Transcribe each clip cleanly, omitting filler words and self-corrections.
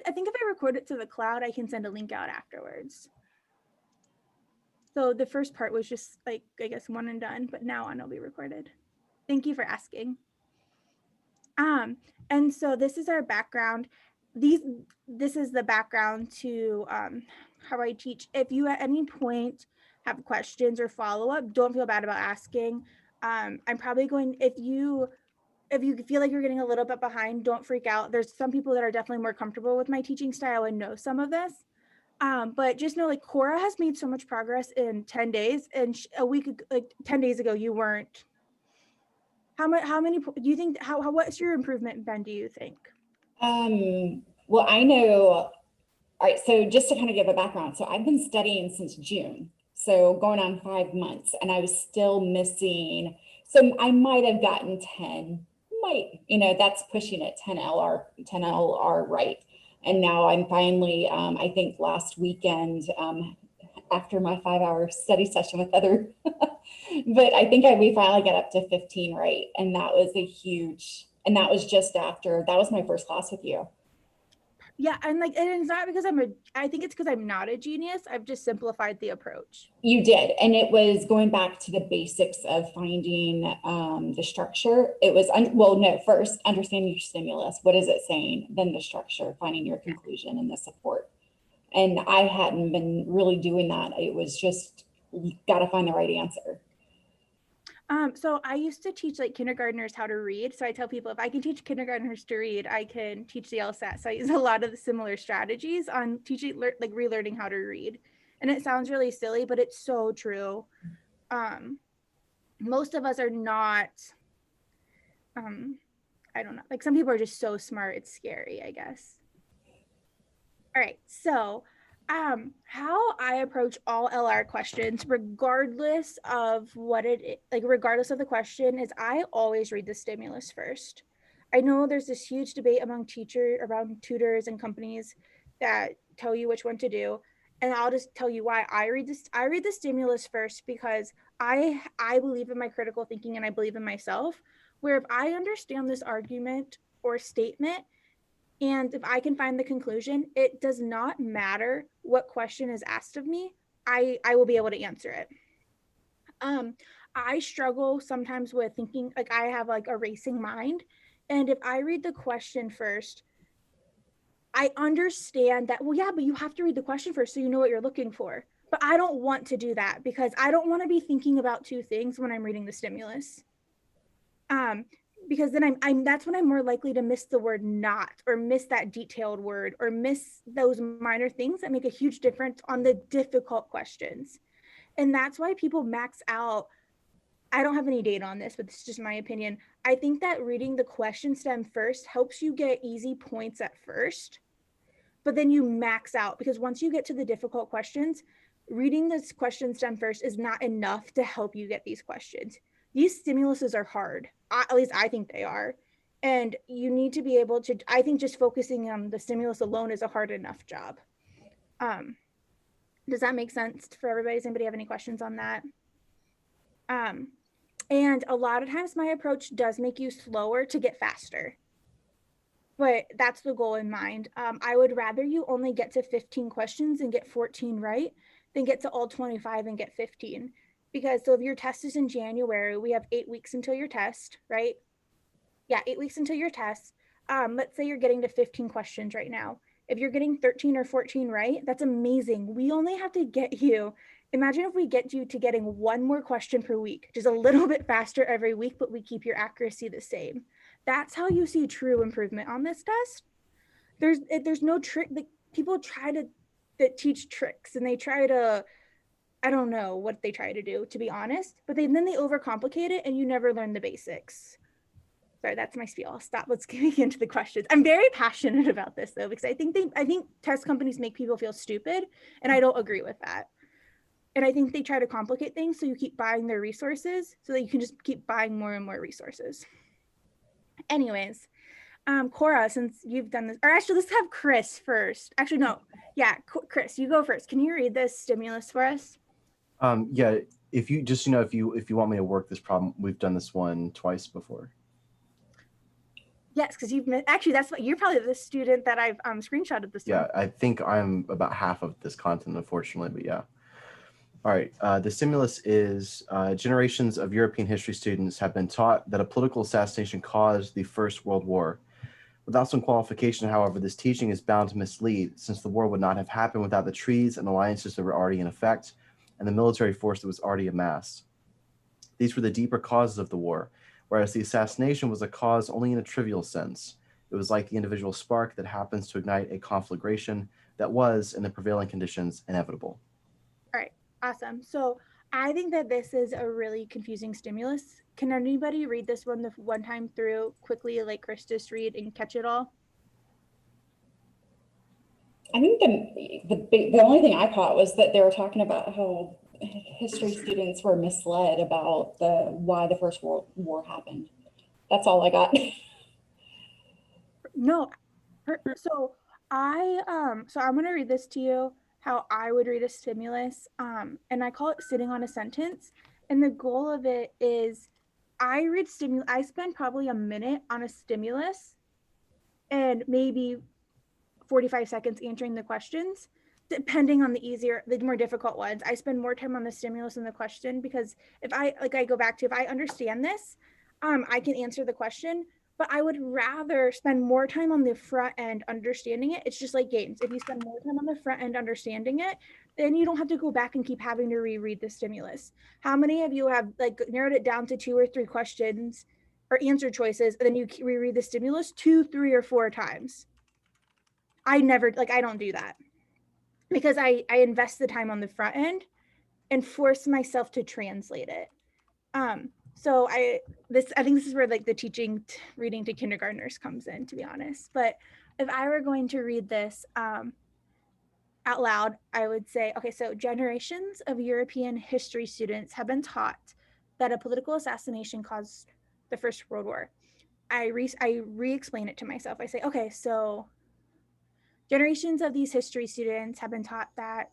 I think if I record it to the cloud, I can send a link out afterwards. So the first part was just like, I guess, one and done, but now on it'll be recorded. Thank you for asking. And so this is our background. This is the background to how I teach. If you at any point have questions or follow-up, don't feel bad about asking. I'm probably going, if you feel like you're getting a little bit behind, don't freak out. There's some people that are definitely more comfortable with my teaching style and know some of this. But just know, like, Cora has made so much progress in 10 days, and a week, like 10 days ago, you weren't. How many do you think, what's your improvement been, do you think? Well, I know, all right, so just to kind of give a background, so I've been studying since June, so going on 5 months, and I was still missing, so I might have gotten 10, that's pushing it, 10 LR right. And now I'm finally, I think last weekend, after my 5-hour study session with other, but I think we finally got up to 15 right. And that was and that was just after, that was my first class with you. Yeah, and like, and it's not because I think it's because I'm not a genius. I've just simplified the approach. You did. And it was going back to the basics of finding the structure. It was, first understanding your stimulus. What is it saying? Then the structure, finding your conclusion and the support. And I hadn't been really doing that. It was just, you got to find the right answer. So I used to teach like kindergartners how to read. So I tell people, if I can teach kindergartners to read, I can teach the LSAT. So I use a lot of the similar strategies on teaching, like relearning how to read. And it sounds really silly, but it's so true. Most of us are not, I don't know, like some people are just so smart, it's scary, I guess. All right, so how I approach all LR questions, regardless of what it is, like regardless of the question, is I always read the stimulus first. I know there's this huge debate among tutors and companies that tell you which one to do. And I'll just tell you why I read this. I read the stimulus first because I believe in my critical thinking and I believe in myself, where if I understand this argument or statement, and if I can find the conclusion, it does not matter what question is asked of me, I will be able to answer it. I struggle sometimes with thinking, like I have like a racing mind. And if I read the question first, I understand that, well, yeah, but you have to read the question first so you know what you're looking for. But I don't want to do that because I don't want to be thinking about two things when I'm reading the stimulus. Because then that's when I'm more likely to miss the word not, or miss that detailed word, or miss those minor things that make a huge difference on the difficult questions. And that's why people max out. I don't have any data on this, but this is just my opinion. I think that reading the question stem first helps you get easy points at first, but then you max out, because once you get to the difficult questions, reading this question stem first is not enough to help you get these questions. These stimuluses are hard. At least I think they are. And you need to be able to, I think just focusing on the stimulus alone is a hard enough job. Does that make sense for everybody? Does anybody have any questions on that? And a lot of times my approach does make you slower to get faster. But that's the goal in mind. I would rather you only get to 15 questions and get 14 right than get to all 25 and get 15. Because so if your test is in January, we have 8 weeks until your test, right? Yeah, 8 weeks until your test. Let's say you're getting to 15 questions right now. If you're getting 13 or 14 right, that's amazing. We only have to get you, imagine if we get you to getting one more question per week, just a little bit faster every week, but we keep your accuracy the same. That's how you see true improvement on this test. There's no trick. Like, people try to teach tricks, and they try to, I don't know what they try to do, to be honest, but then they overcomplicate it and you never learn the basics. Sorry, that's my spiel. I'll stop. Let's get into the questions. I'm very passionate about this though, because I think test companies make people feel stupid, and I don't agree with that. And I think they try to complicate things so you keep buying their resources so that you can just keep buying more and more resources. Anyways, Cora, since you've done this, or actually let's have Chris first. Actually, no. Yeah, Chris, you go first. Can you read this stimulus for us? Yeah, if you just, if you want me to work this problem, we've done this one twice before. Yes, because actually, that's what you're probably the student that I've screenshotted this Yeah, one. I think I'm about half of this content, unfortunately, but yeah. All right, the stimulus is generations of European history students have been taught that a political assassination caused the First World War. Without some qualification, however, this teaching is bound to mislead, since the war would not have happened without the treaties and alliances that were already in effect and the military force that was already amassed. These were the deeper causes of the war, whereas the assassination was a cause only in a trivial sense. It was like the individual spark that happens to ignite a conflagration that was, in the prevailing conditions, inevitable. All right, awesome. So I think that this is a really confusing stimulus. Can anybody read this one the one time through quickly, like Chris just read and catch it all? I think the only thing I caught was that they were talking about how history students were misled about why the First World War happened. That's all I got. No. So I'm gonna read this to you how I would read a stimulus. And I call it sitting on a sentence. And the goal of it is I spend probably a minute on a stimulus and maybe 45 seconds answering the questions, depending on the more difficult ones. I spend more time on the stimulus than the question, because I go back to, if I understand this, I can answer the question, but I would rather spend more time on the front end understanding it. It's just like games. If you spend more time on the front end understanding it, then you don't have to go back and keep having to reread the stimulus. How many of you have like narrowed it down to 2 or 3 questions or answer choices, and then you reread the stimulus 2, 3, or 4 times? I don't do that, because I invest the time on the front end and force myself to translate it. So I think this is where like the reading to kindergartners comes in, to be honest. But if I were going to read this out loud, I would say, okay, so generations of European history students have been taught that a political assassination caused the First World War. I re-explain it to myself. I say, okay, so generations of these history students have been taught that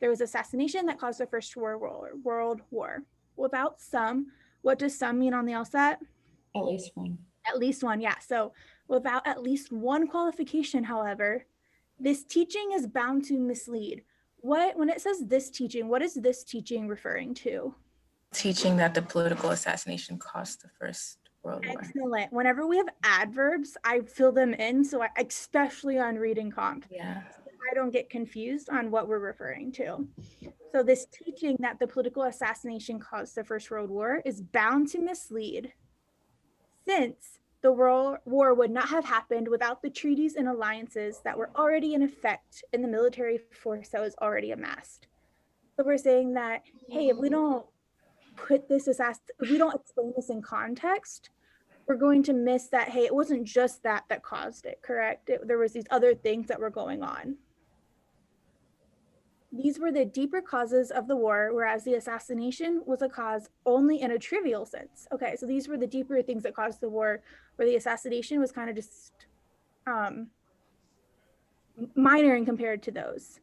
there was assassination that caused the First World War. Without some, what does some mean on the LSAT? At least one. At least one, yeah. So without at least one qualification, however, this teaching is bound to mislead. When it says this teaching, what is this teaching referring to? Teaching that the political assassination caused the First World War. Excellent. Whenever we have adverbs, I fill them in. So especially on reading comp. Yeah. I don't get confused on what we're referring to. So this teaching that the political assassination caused the First World War is bound to mislead, since the World War would not have happened without the treaties and alliances that were already in effect in the military force that was already amassed. So we're saying that, hey, if we don't explain this in context, we're going to miss that, hey, it wasn't just that caused it, correct? There was these other things that were going on. These were the deeper causes of the war, whereas the assassination was a cause only in a trivial sense. Okay, so these were the deeper things that caused the war, where the assassination was kind of just minor in compared to those.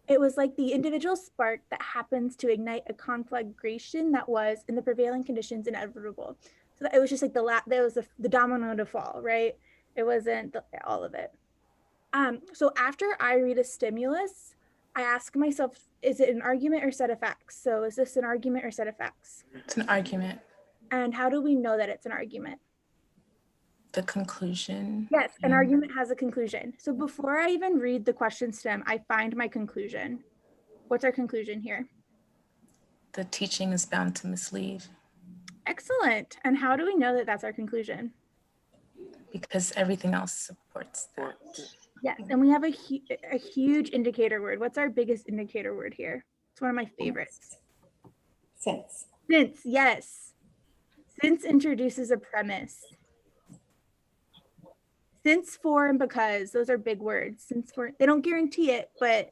It was like the individual spark that happens to ignite a conflagration that was, in the prevailing conditions, inevitable. So it was just like there was the domino to fall, right? It wasn't all of it. So after I read a stimulus, I ask myself, is it an argument or set of facts? So is this an argument or set of facts? It's an argument. And how do we know that it's an argument? The conclusion. Yes, an argument has a conclusion. So before I even read the question stem, I find my conclusion. What's our conclusion here? The teaching is bound to mislead. Excellent. And how do we know that that's our conclusion? Because everything else supports that. Yes, and we have a huge indicator word. What's our biggest indicator word here? It's one of my favorites. Since. Since, yes. Since introduces a premise. Since, for, and because, those are big words. Since, for, they don't guarantee it, but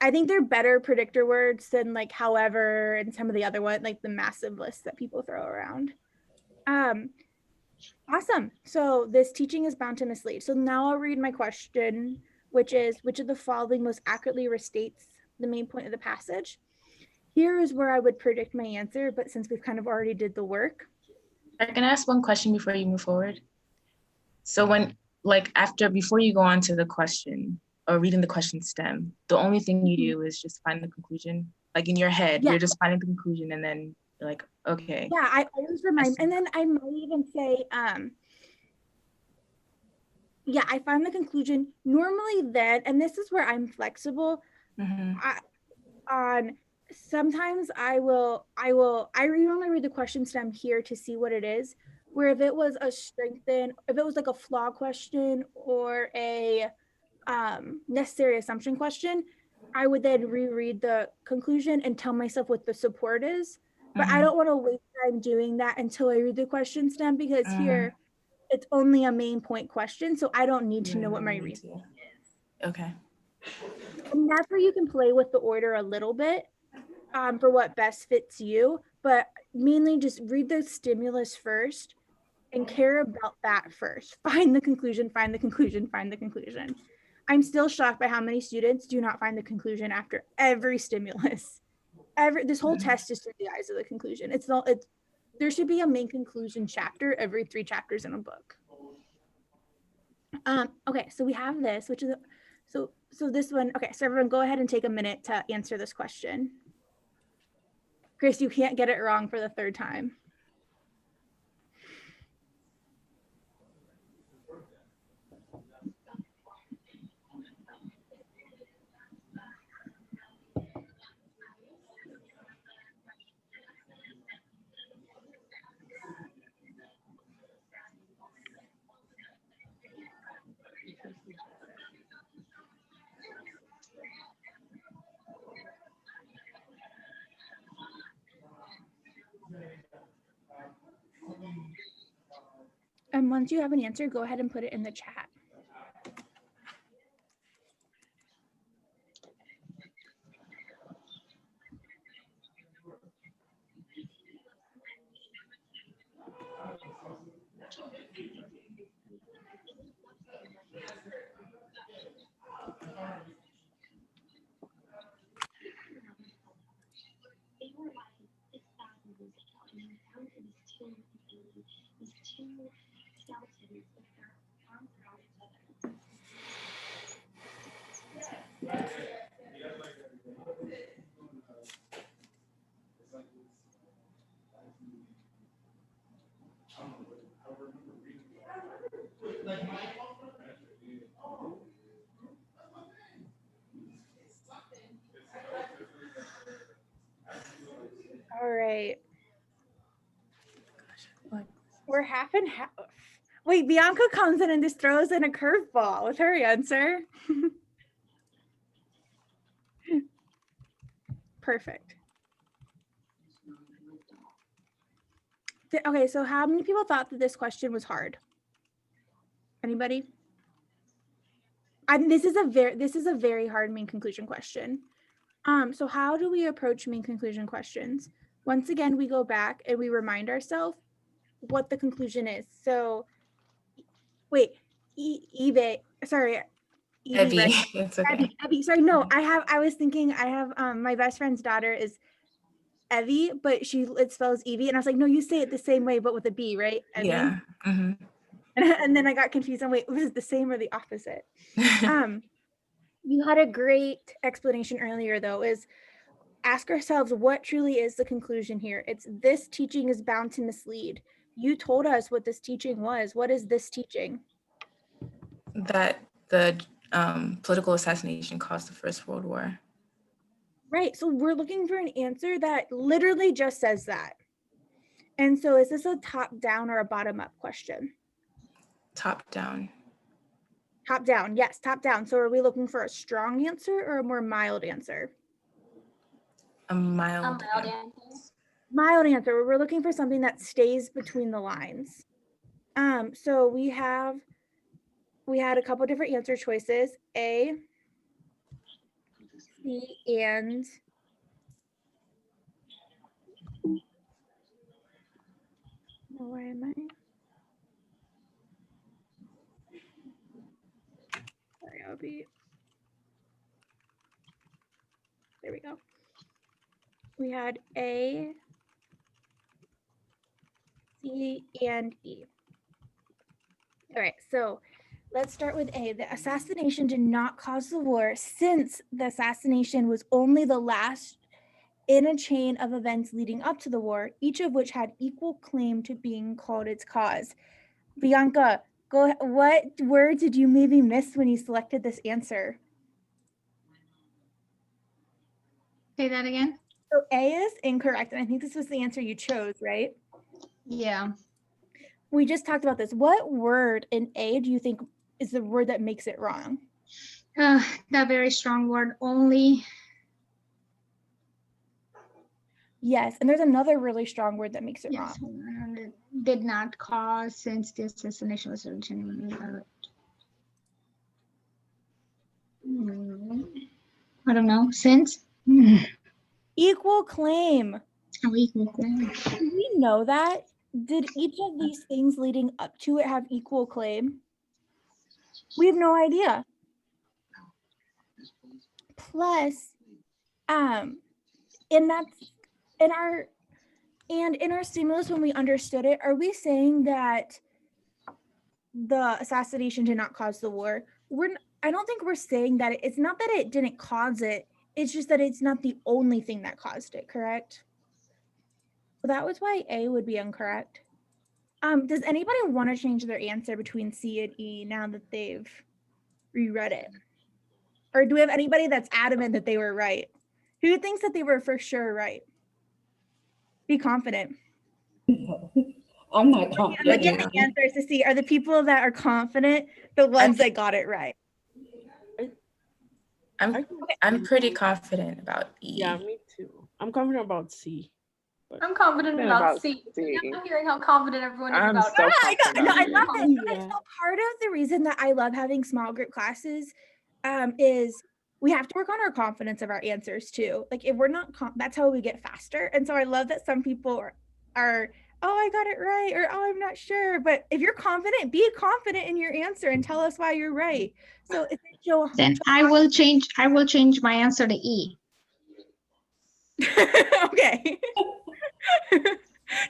I think they're better predictor words than like however and some of the other ones, like the massive lists that people throw around. Awesome. So this teaching is bound to mislead. So now I'll read my question, which is, which of the following most accurately restates the main point of the passage? Here is where I would predict my answer, but since we've kind of already did the work. Can I ask one question before you move forward? So when, like, before you go on to the question or reading the question stem, the only thing you do is just find the conclusion. Like in your head, Yeah. you're just finding the conclusion and then you're like, okay. Yeah, I always remind, and then I might even say, yeah, I find the conclusion normally then, and this is where I'm flexible. Sometimes I only read the question stem here to see what it is. Where if it was if it was like a flaw question or a necessary assumption question, I would then reread the conclusion and tell myself what the support is. But I don't want to waste time doing that until I read the question stem, because here it's only a main point question, so I don't need to know what my reason is. Okay. And that's where you can play with the order a little bit for what best fits you, but mainly just read the stimulus first and care about that first. Find the conclusion, find the conclusion, find the conclusion. I'm still shocked by how many students do not find the conclusion after every stimulus. This whole test is through the eyes of the conclusion. There should be a main conclusion chapter every 3 chapters in a book. Okay, so we have this, which is so this one. Okay, so everyone go ahead and take a minute to answer this question. Grace, you can't get it wrong for the 3rd time. And once you have an answer, go ahead and put it in the chat. All right. We're half and half. Wait, Bianca comes in and just throws in a curveball with her answer. Perfect. Okay, so how many people thought that this question was hard? Anybody? This is a very hard main conclusion question. So how do we approach main conclusion questions? Once again, we go back and we remind ourselves what the conclusion is. So, wait, Evie, sorry, Evie, it's okay. Evie, sorry, no, I was thinking I have my best friend's daughter is Evie, but it spells Evie, and I was like, no, you say it the same way, but with a B, right? Evie? Yeah. And then I got confused. I'm wait, was it the same or the opposite? You had a great explanation earlier, though, is ask ourselves what truly is the conclusion here. It's this teaching is bound to mislead. You told us what this teaching was. What is this teaching? That the political assassination caused the First World War. Right. So we're looking for an answer that literally just says that. And so is this a top-down or a bottom-up question? Top down. Top down. Yes, top down. So are we looking for a strong answer or a more mild answer? A mild answer. Mild answer. We're looking for something that stays between the lines. So we had a couple different answer choices, A, C, and where am I? Sorry, there we go. We had A, C, and E. All right, so let's start with A. The assassination did not cause the war, since the assassination was only the last in a chain of events leading up to the war, each of which had equal claim to being called its cause. Bianca, go. What word did you maybe miss when you selected this answer? Say that again? So A is incorrect, and I think this was the answer you chose, right? Yeah. We just talked about this. What word in A do you think is the word that makes it wrong? That very strong word, only. Yes, and there's another really strong word that makes it Yes, wrong. it did not cause, since the assassination was I don't know, since. Equal claim. Oh, equal claim. Do we know that? Did each of these things leading up to it have equal claim? We have no idea. Plus, in our stimulus, when we understood it, are we saying that the assassination did not cause the war? I don't think we're saying that. It's not that it didn't cause it. It's just that it's not the only thing that caused it, correct? So that was why A would be incorrect. Does anybody want to change their answer between C and E now that they've reread it? Or do we have anybody that's adamant that they were right? Who thinks that they were for sure right? Be confident. I'm not confident. Look at the answers to see, are the people that are confident the ones that got it right? I'm pretty confident about E. Yeah, me too. I'm confident about C. I'm confident about C. I'm hearing how confident everyone is about so I love it. Yeah. So part of the reason that I love having small group classes is we have to work on our confidence of our answers too. Like if we're not, that's how we get faster. And so I love that some people are, oh, I got it right, or oh, I'm not sure. But if you're confident, be confident in your answer and tell us why you're right. So is it Joe? Then I will change my answer to E. Okay.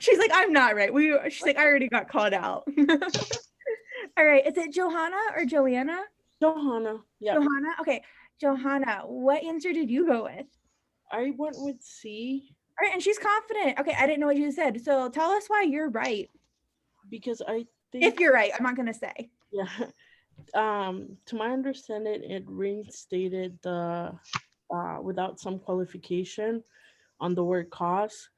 She's like, I'm not right. She's like, I already got called out. All right. Is it Johanna or Joanna? Johanna. Yeah. Johanna? Okay. Johanna, what answer did you go with? I went with C. All right. And she's confident. Okay. I didn't know what you said. So tell us why you're right. Because I think, If you're right, I'm not going to say. yeah. To my understanding, it reinstated the without some qualification on the word cause.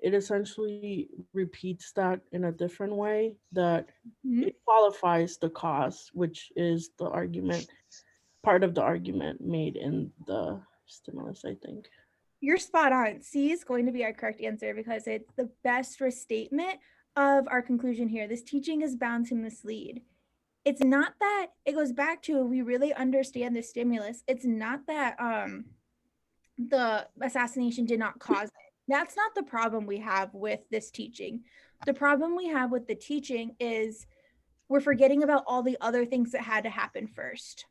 It essentially repeats that in a different way, that it qualifies the cause, which is the argument, part of the argument made in the stimulus, I think. You're spot on. C is going to be our correct answer because it's the best restatement of our conclusion here. This teaching is bound to mislead. It's not that, it goes back to, we really understand the stimulus. It's not that the assassination did not cause it. That's not the problem we have with this teaching. The problem we have with the teaching is we're forgetting about all the other things that had to happen first.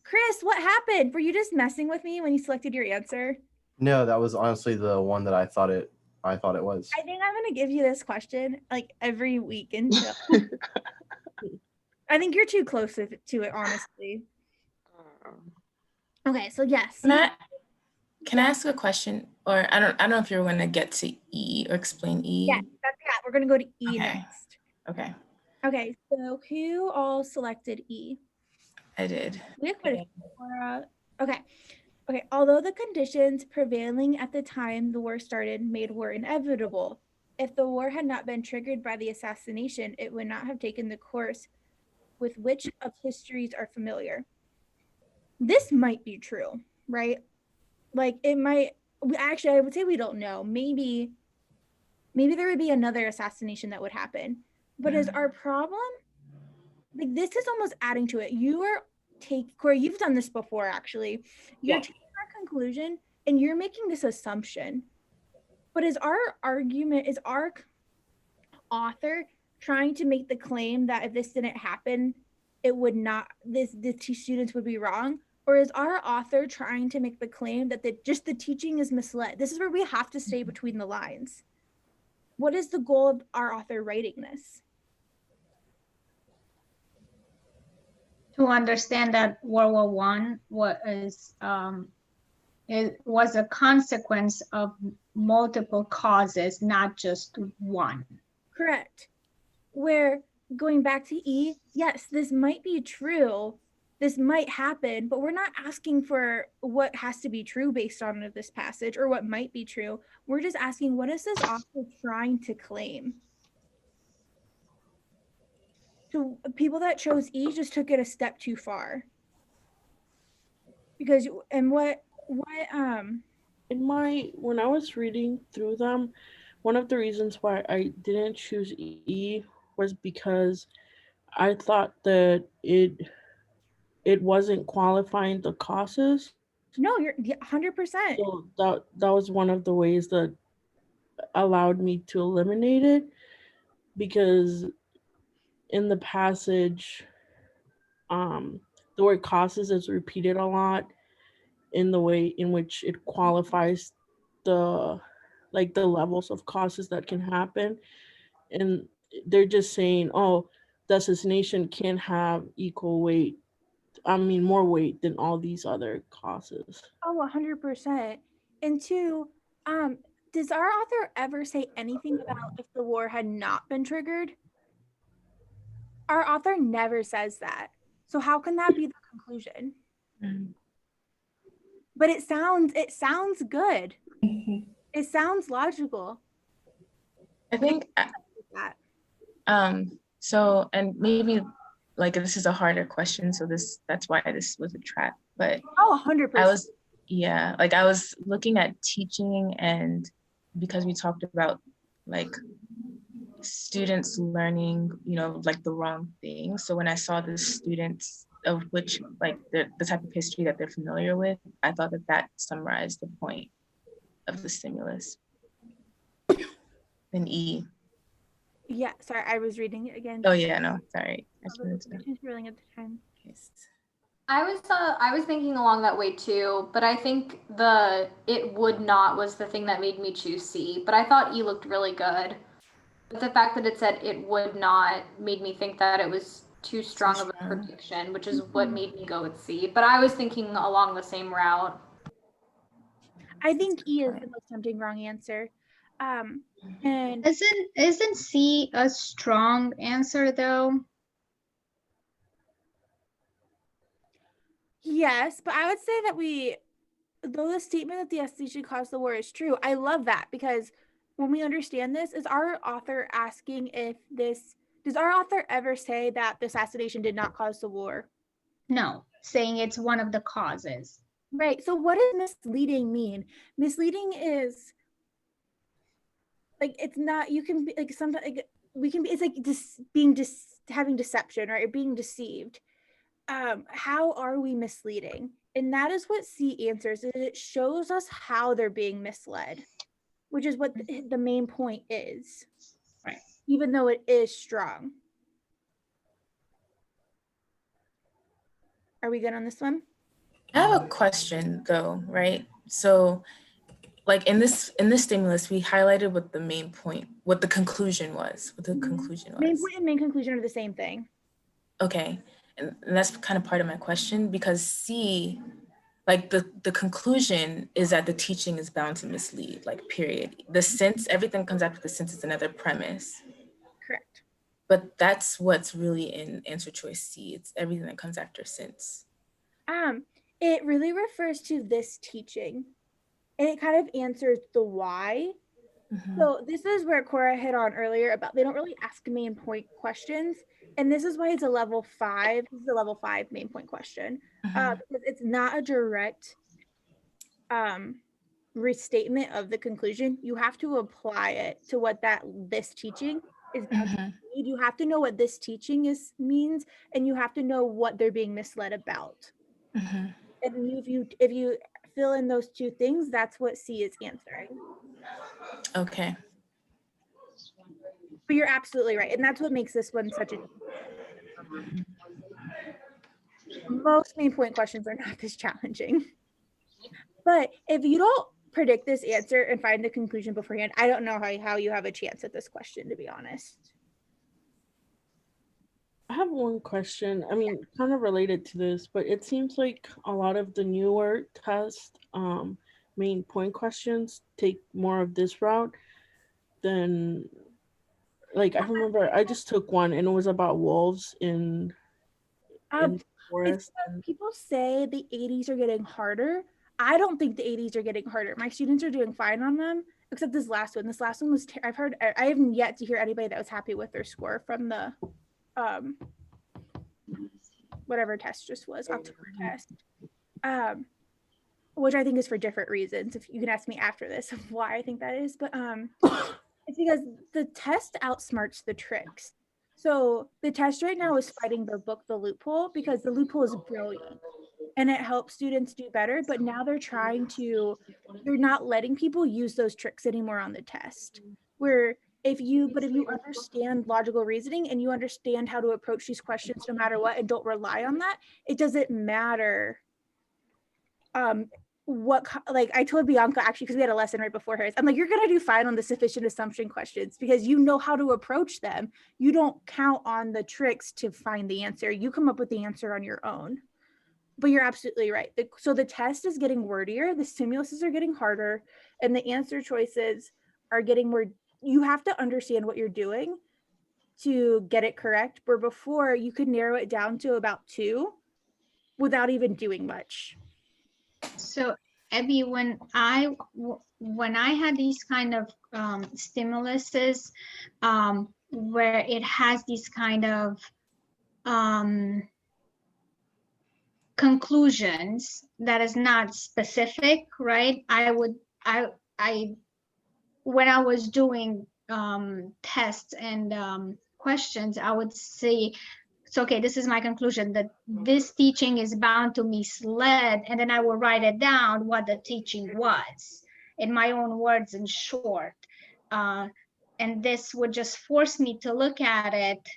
Chris, what happened? Were you just messing with me when you selected your answer? No, that was honestly the one that I thought it was. I think I'm gonna give you this question like every week until I think you're too close to it, honestly. Okay, so yes. Can I ask a question? Or I don't know if you're gonna get to E or explain E. Yeah, we're gonna go to E Okay. next. Okay. Okay, so who all selected E? I did. We have quite a few. Okay. Although the conditions prevailing at the time the war started made war inevitable, if the war had not been triggered by the assassination, it would not have taken the course with which of histories are familiar. This might be true, right? Like it might. Actually, I would say we don't know. Maybe there would be another assassination that would happen. But is our problem? Like this is almost adding to it. Corey, you've done this before, actually. You're taking our conclusion and you're making this assumption. But is our author trying to make the claim that if this didn't happen, it would not, the students would be wrong? Or is our author trying to make the claim that the teaching is misled? This is where we have to stay between the lines. What is the goal of our author writing this? to understand that World War One was it was a consequence of multiple causes, not just one. Correct. Where going back to E, yes, this might be true. This might happen, but we're not asking for what has to be true based on this passage or what might be true. We're just asking, what is this author trying to claim? So people that chose E just took it a step too far. Because, and when I was reading through them, one of the reasons why I didn't choose E was because I thought that it wasn't qualifying the causes. no, you're 100%. So that was one of the ways that allowed me to eliminate it, because in the passage, the word causes is repeated a lot in the way in which it qualifies the levels of causes that can happen. And they're just saying, oh, the assassination can have equal weight, more weight than all these other causes. Oh, 100%. And two, does our author ever say anything about if the war had not been triggered? Our author never says that. So how can that be the conclusion? Mhm. But it sounds good. Mhm. It sounds logical. I think That. so, and maybe like this is a harder question, so that's why this was a trap. But Oh, 100%. I was looking at teaching, and because we talked about like students learning, like the wrong thing. So when I saw the students of which like the type of history that they're familiar with, I thought that summarized the point of the stimulus. In E. Yeah, sorry, I was reading it again. Oh yeah, no, sorry. She's rolling at the time. I was thinking along that way too, but I think it would not was the thing that made me choose C. But I thought E looked really good. But the fact that it said it would not made me think that it was too strong of a prediction, which is what made me go with C. But I was thinking along the same route. I think E is the most tempting wrong answer. And isn't C a strong answer though? yes, but I would say that though the statement that the assassination caused the war is true, I love that, because when we understand this, is our author asking does our author ever say that the assassination did not cause the war? No, saying it's one of the causes. Right. So what does misleading mean? Misleading is like, it's not, you can be like, sometimes like, we can be, it's like having deception, right? Or being deceived. How are we misleading? And that is what C answers. It shows us how they're being misled, which is what the main point is. Right. Even though it is strong. Are we good on this one? I have a question though, right? So like in this stimulus, we highlighted what the main point, what the conclusion was, Main point and main conclusion are the same thing. Okay, and that's kind of part of my question, because C, like the conclusion is that the teaching is bound to mislead, like period. The sense, everything comes after the sense is another premise. Correct. But that's what's really in answer choice C. It's everything that comes after sense. It really refers to this teaching, and it kind of answers the why. Mm-hmm. So this is where Cora hit on earlier about they don't really ask main point questions, and this is why it's a level 5. This is a level 5 main point question, because it's not a direct restatement of the conclusion. You have to apply it to what this teaching is. You have to know what this teaching means, and you have to know what they're being misled about. And if you fill in those two things, that's what C is answering. Okay. But you're absolutely right, and that's what makes this one such a. Most main point questions are not this challenging. But if you don't predict this answer and find the conclusion beforehand, I don't know how you have a chance at this question, to be honest. I have one question. I mean, kind of related to this, but it seems like a lot of the newer test main point questions take more of this route than, like, I remember I just took one and it was about wolves in It's the forest. because people say the 80s are getting harder. I don't think the 80s are getting harder. My students are doing fine on them, except this last one. This last one was, I haven't yet to hear anybody that was happy with their score from the, whatever test just was, October test. Which I think is for different reasons. If you can ask me after this of why I think that is, but it's because the test outsmarts the tricks. So the test right now is fighting the book, The Loophole, because the loophole is brilliant and it helps students do better. But now they're not letting people use those tricks anymore on the test. Where if you understand logical reasoning and you understand how to approach these questions no matter what and don't rely on that, it doesn't matter like I told Bianca actually, because we had a lesson right before hers, I'm like, you're gonna do fine on the sufficient assumption questions because you know how to approach them. You don't count on the tricks to find the answer. You come up with the answer on your own. But you're absolutely right. So the test is getting wordier, the stimuluses are getting harder, and the answer choices are getting more. You have to understand what you're doing to get it correct. Where before you could narrow it down to about 2 without even doing much. So Abby, when I had these kind of stimuluses, where it has these kind of conclusions that is not specific, right? I when I was doing tests and questions, I would say, so okay, this is my conclusion, that this teaching is bound to mislead, and then I will write it down what the teaching was in my own words in short. And this would just force me to look at it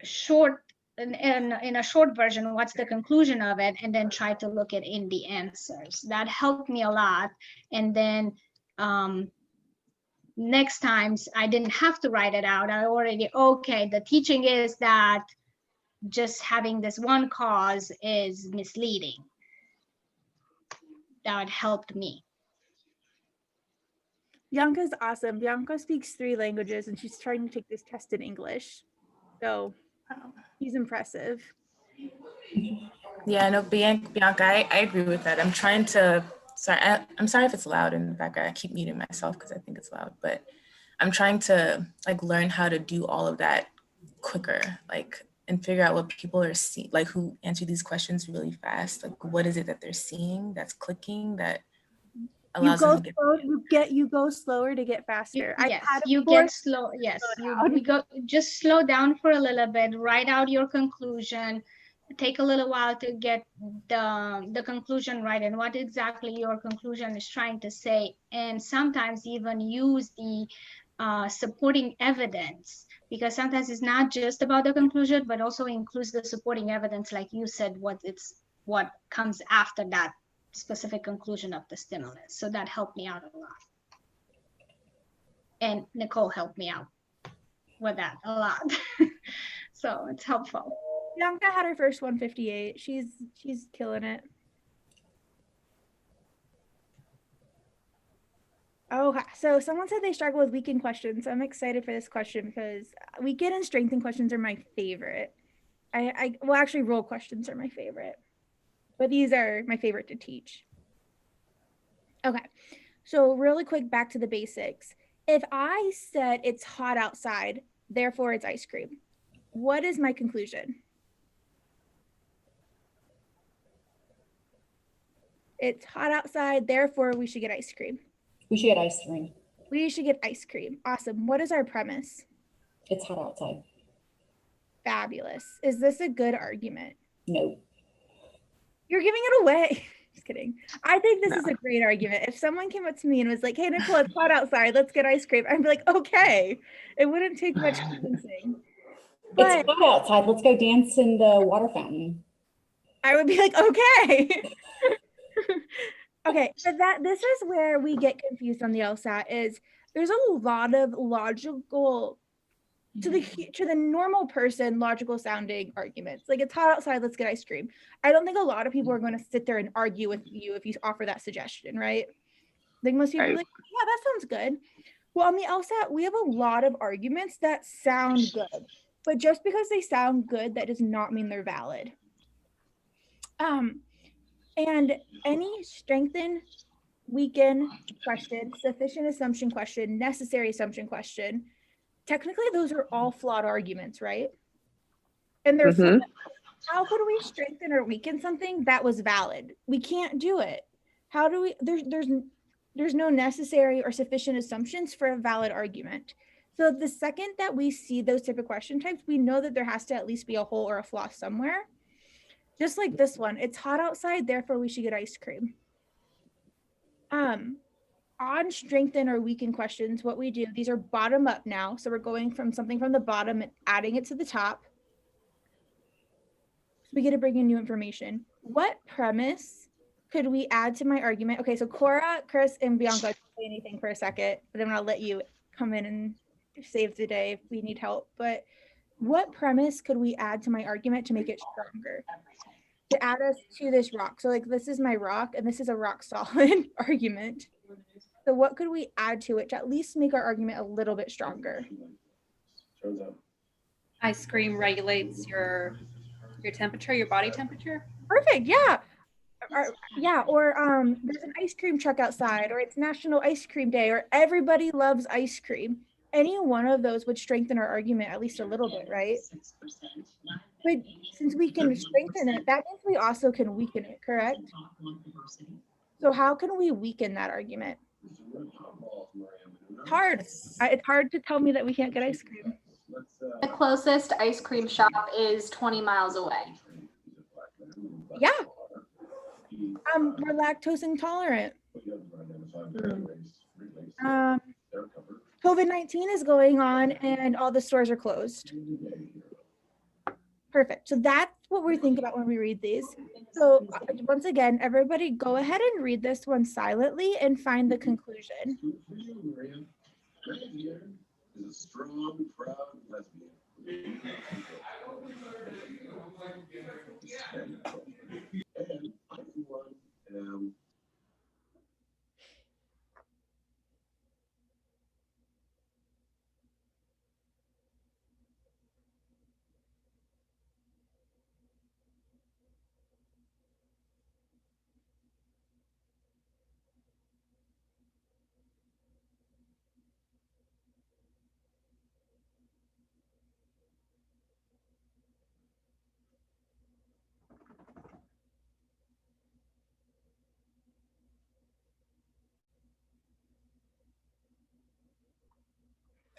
short, in a short version, what's the conclusion of it, and then try to look at in the answers. That helped me a lot. And then next times I didn't have to write it out. I already, okay, the teaching is that just having this one cause is misleading. That helped me. Bianca's awesome. Bianca speaks 3 languages and she's trying to take this test in English. So she's impressive. Yeah, no, Bianca, I agree with that. I'm trying to, I'm sorry if it's loud in the background. I keep muting myself because I think it's loud, but I'm trying to like learn how to do all of that quicker, like, and figure out what people are seeing, like who answer these questions really fast. Like, what is it that they're seeing that's clicking that allows them to get you go slower to get faster. Yes, you get slow. Yes, you go, just slow down for a little bit, write out your conclusion, take a little while to get the conclusion right and what exactly your conclusion is trying to say, and sometimes even use the supporting evidence, because sometimes it's not just about the conclusion but also includes the supporting evidence, like you said, what comes after that specific conclusion of the stimulus. So that helped me out a lot. And Nicole helped me out with that a lot. So it's helpful. Bianca had her first 158. She's killing it. Oh, so someone said they struggle with weekend questions. I'm excited for this question because weekend and strengthen questions are my favorite. Well, actually, role questions are my favorite, but these are my favorite to teach. Okay, so really quick, back to the basics. If I said it's hot outside, therefore it's ice cream, what is my conclusion? It's hot outside, therefore we should get ice cream. We should get ice cream. We should get ice cream. Awesome. What is our premise? It's hot outside. Fabulous. Is this a good argument? No. You're giving it away. Just kidding. I think this is a great argument. If someone came up to me and was like, hey, Nicole, it's hot outside, let's get ice cream, I'd be like, okay. It wouldn't take much convincing. But it's hot outside. Let's go dance in the water fountain. I would be like, okay. Okay, but this is where we get confused on the LSAT is there's a lot of logical to the normal person, logical sounding arguments. Like, it's hot outside, let's get ice cream. I don't think a lot of people are going to sit there and argue with you if you offer that suggestion, right? I think most people are like, yeah, that sounds good. Well, on the LSAT, we have a lot of arguments that sound good, but just because they sound good, that does not mean they're valid. And any strengthen, weaken question, sufficient assumption question, necessary assumption question, technically those are all flawed arguments, right? And they're flawed. How could we strengthen or weaken something that was valid? We can't do it. How do we, there's no necessary or sufficient assumptions for a valid argument. So the second that we see those type of question types, we know that there has to at least be a hole or a flaw somewhere. Just like this one, it's hot outside, therefore we should get ice cream. On strengthen or weaken questions, what we do, these are bottom up now. So we're going from something from the bottom and adding it to the top. So we get to bring in new information. What premise could we add to my argument? Okay, so Cora, Chris, and Bianca, don't say anything for a second, but then I'll let you come in and save the day if we need help. But what premise could we add to my argument to make it stronger? To add us to this rock. So like, this is my rock and this is a rock solid argument. So what could we add to it to at least make our argument a little bit stronger? Ice cream regulates your temperature, your body temperature. Perfect, yeah. Or there's an ice cream truck outside, or it's National Ice Cream Day, or everybody loves ice cream. Any one of those would strengthen our argument at least a little bit, right? But since we can strengthen it, that means we also can weaken it, correct? So how can we weaken that argument? It's hard. It's hard to tell me that we can't get ice cream. The closest ice cream shop is 20 miles away. Yeah. We're lactose intolerant. COVID-19 is going on and all the stores are closed. Perfect. So that's what we think about when we read these. So once again, everybody go ahead and read this one silently and find the conclusion. Is a strong, proud lesbian. And I, for one, am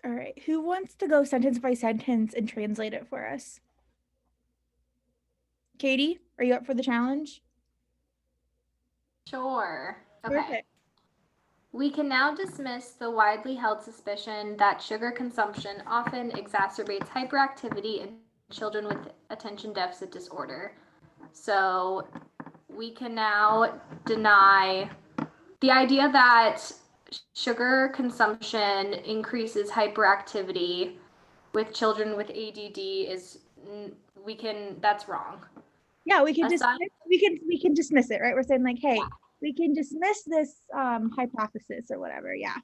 All right. Who wants to go sentence by sentence and translate it for us? Katie, are you up for the challenge? Sure. Okay. Perfect. We can now dismiss the widely held suspicion that sugar consumption often exacerbates hyperactivity in children with attention deficit disorder. So we can now deny the idea that sugar consumption increases hyperactivity with children with ADD that's wrong. Yeah, we can dismiss it, right? We're saying like, hey, yeah, we can dismiss this hypothesis or whatever. Yeah.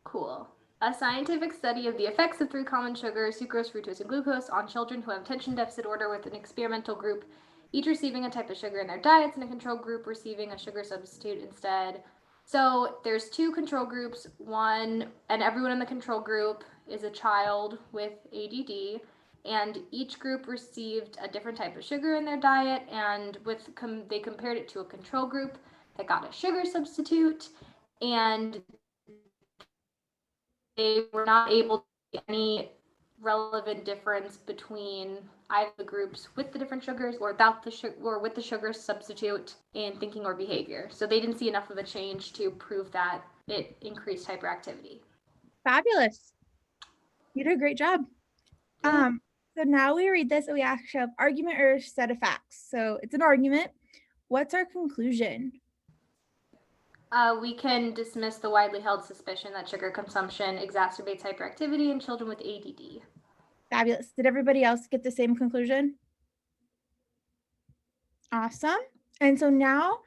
Cool. A scientific study of the effects of 3 common sugars, sucrose, fructose, and glucose, on children who have attention deficit disorder with an experimental group, each receiving a type of sugar in their diets, and a control group receiving a sugar substitute instead. So there's 2 control groups, and everyone in the control group is a child with ADD, and each group received a different type of sugar in their diet, and they compared it to a control group that got a sugar substitute, and they were not able to see any relevant difference between either the groups with the different sugars or without the sugar or with the sugar substitute in thinking or behavior. So they didn't see enough of a change to prove that it increased hyperactivity. Fabulous. You did a great job. So now we read this and we actually have argument or set of facts. So it's an argument. What's our conclusion? We can dismiss the widely held suspicion that sugar consumption exacerbates hyperactivity in children with ADD. Fabulous. Did everybody else get the same conclusion? Awesome. And so now,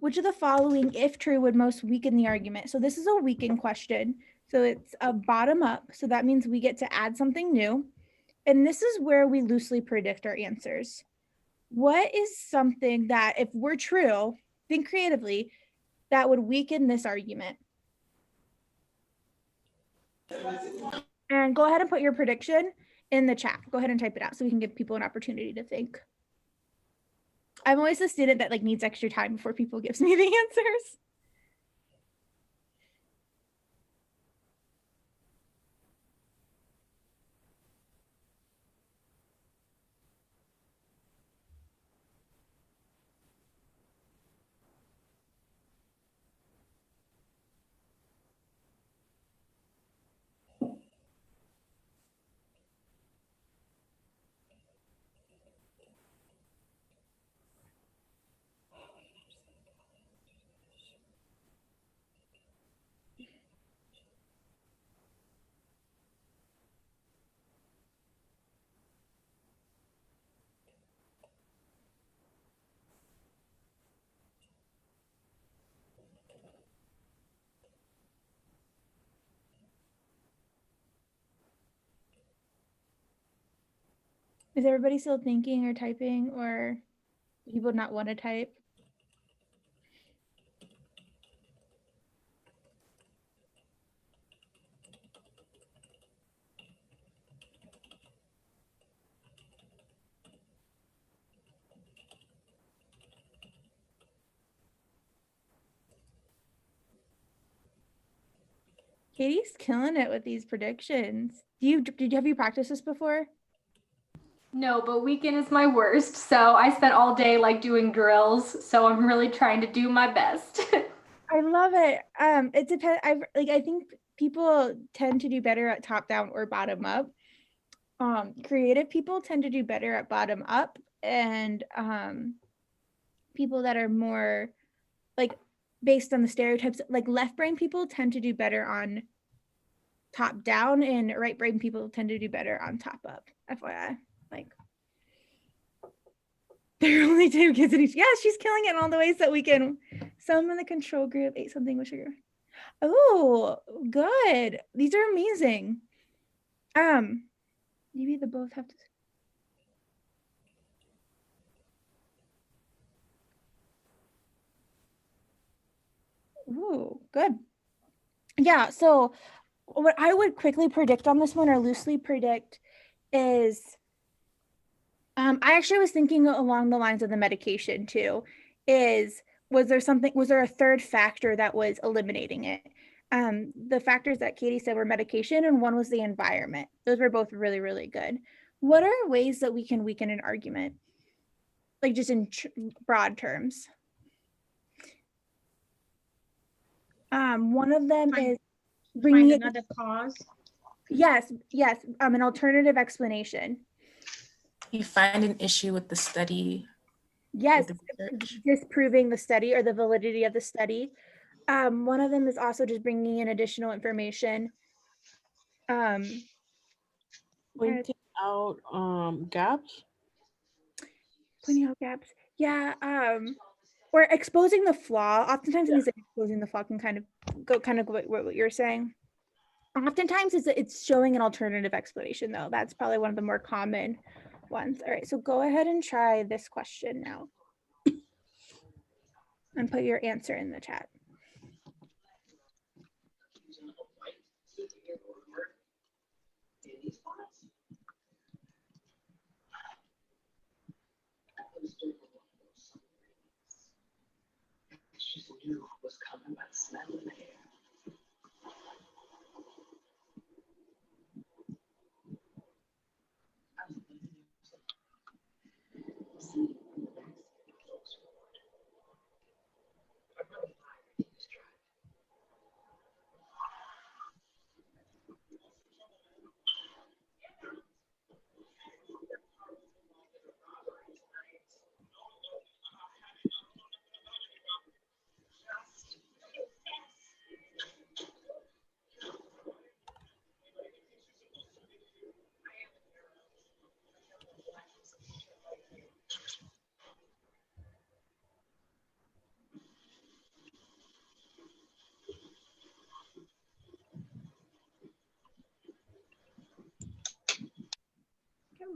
which of the following, if true, would most weaken the argument? So this is a weaken question. So it's a bottom up. So that means we get to add something new. And this is where we loosely predict our answers. What is something that, if we're true, think creatively, that would weaken this argument? And go ahead and put your prediction in the chat. Go ahead and type it out so we can give people an opportunity to think. I'm always the student that like needs extra time before people gives me the answers. Is everybody still thinking or typing, or do people not want to type? Katie's killing it with these predictions. Have you practiced this before? No, but weekend is my worst. So I spent all day like doing drills. So I'm really trying to do my best. I love it. It depends. I think people tend to do better at top down or bottom up. Creative people tend to do better at bottom up, and people that are more like based on the stereotypes, like left brain people tend to do better on top down, and right brain people tend to do better on top up. FYI, like there are only 2 kids in each. Yeah, she's killing it in all the ways that we can. Some in the control group ate something with sugar. Oh, good. These are amazing. Maybe the both have to. Ooh, good. Yeah, so what I would quickly predict on this one, or loosely predict, is I actually was thinking along the lines of the medication too. Was there a third factor that was eliminating it? The factors that Katie said were medication, and one was the environment. Those were both really, really good. What are ways that we can weaken an argument? Like just in broad terms. One of them is bringing another cause. Yes, an alternative explanation. You find an issue with the study. Yes, with the research. disproving the study or the validity of the study. One of them is also just bringing in additional information. Pointing out gaps. Pointing out gaps. Yeah. Or exposing the flaw. Oftentimes it means like exposing the flaw can kind of go what you're saying. Oftentimes it's showing an alternative explanation though. That's probably one of the more common ones. All right, so go ahead and try this question now. And put your answer in the chat. She knew what was coming by the smell in the air.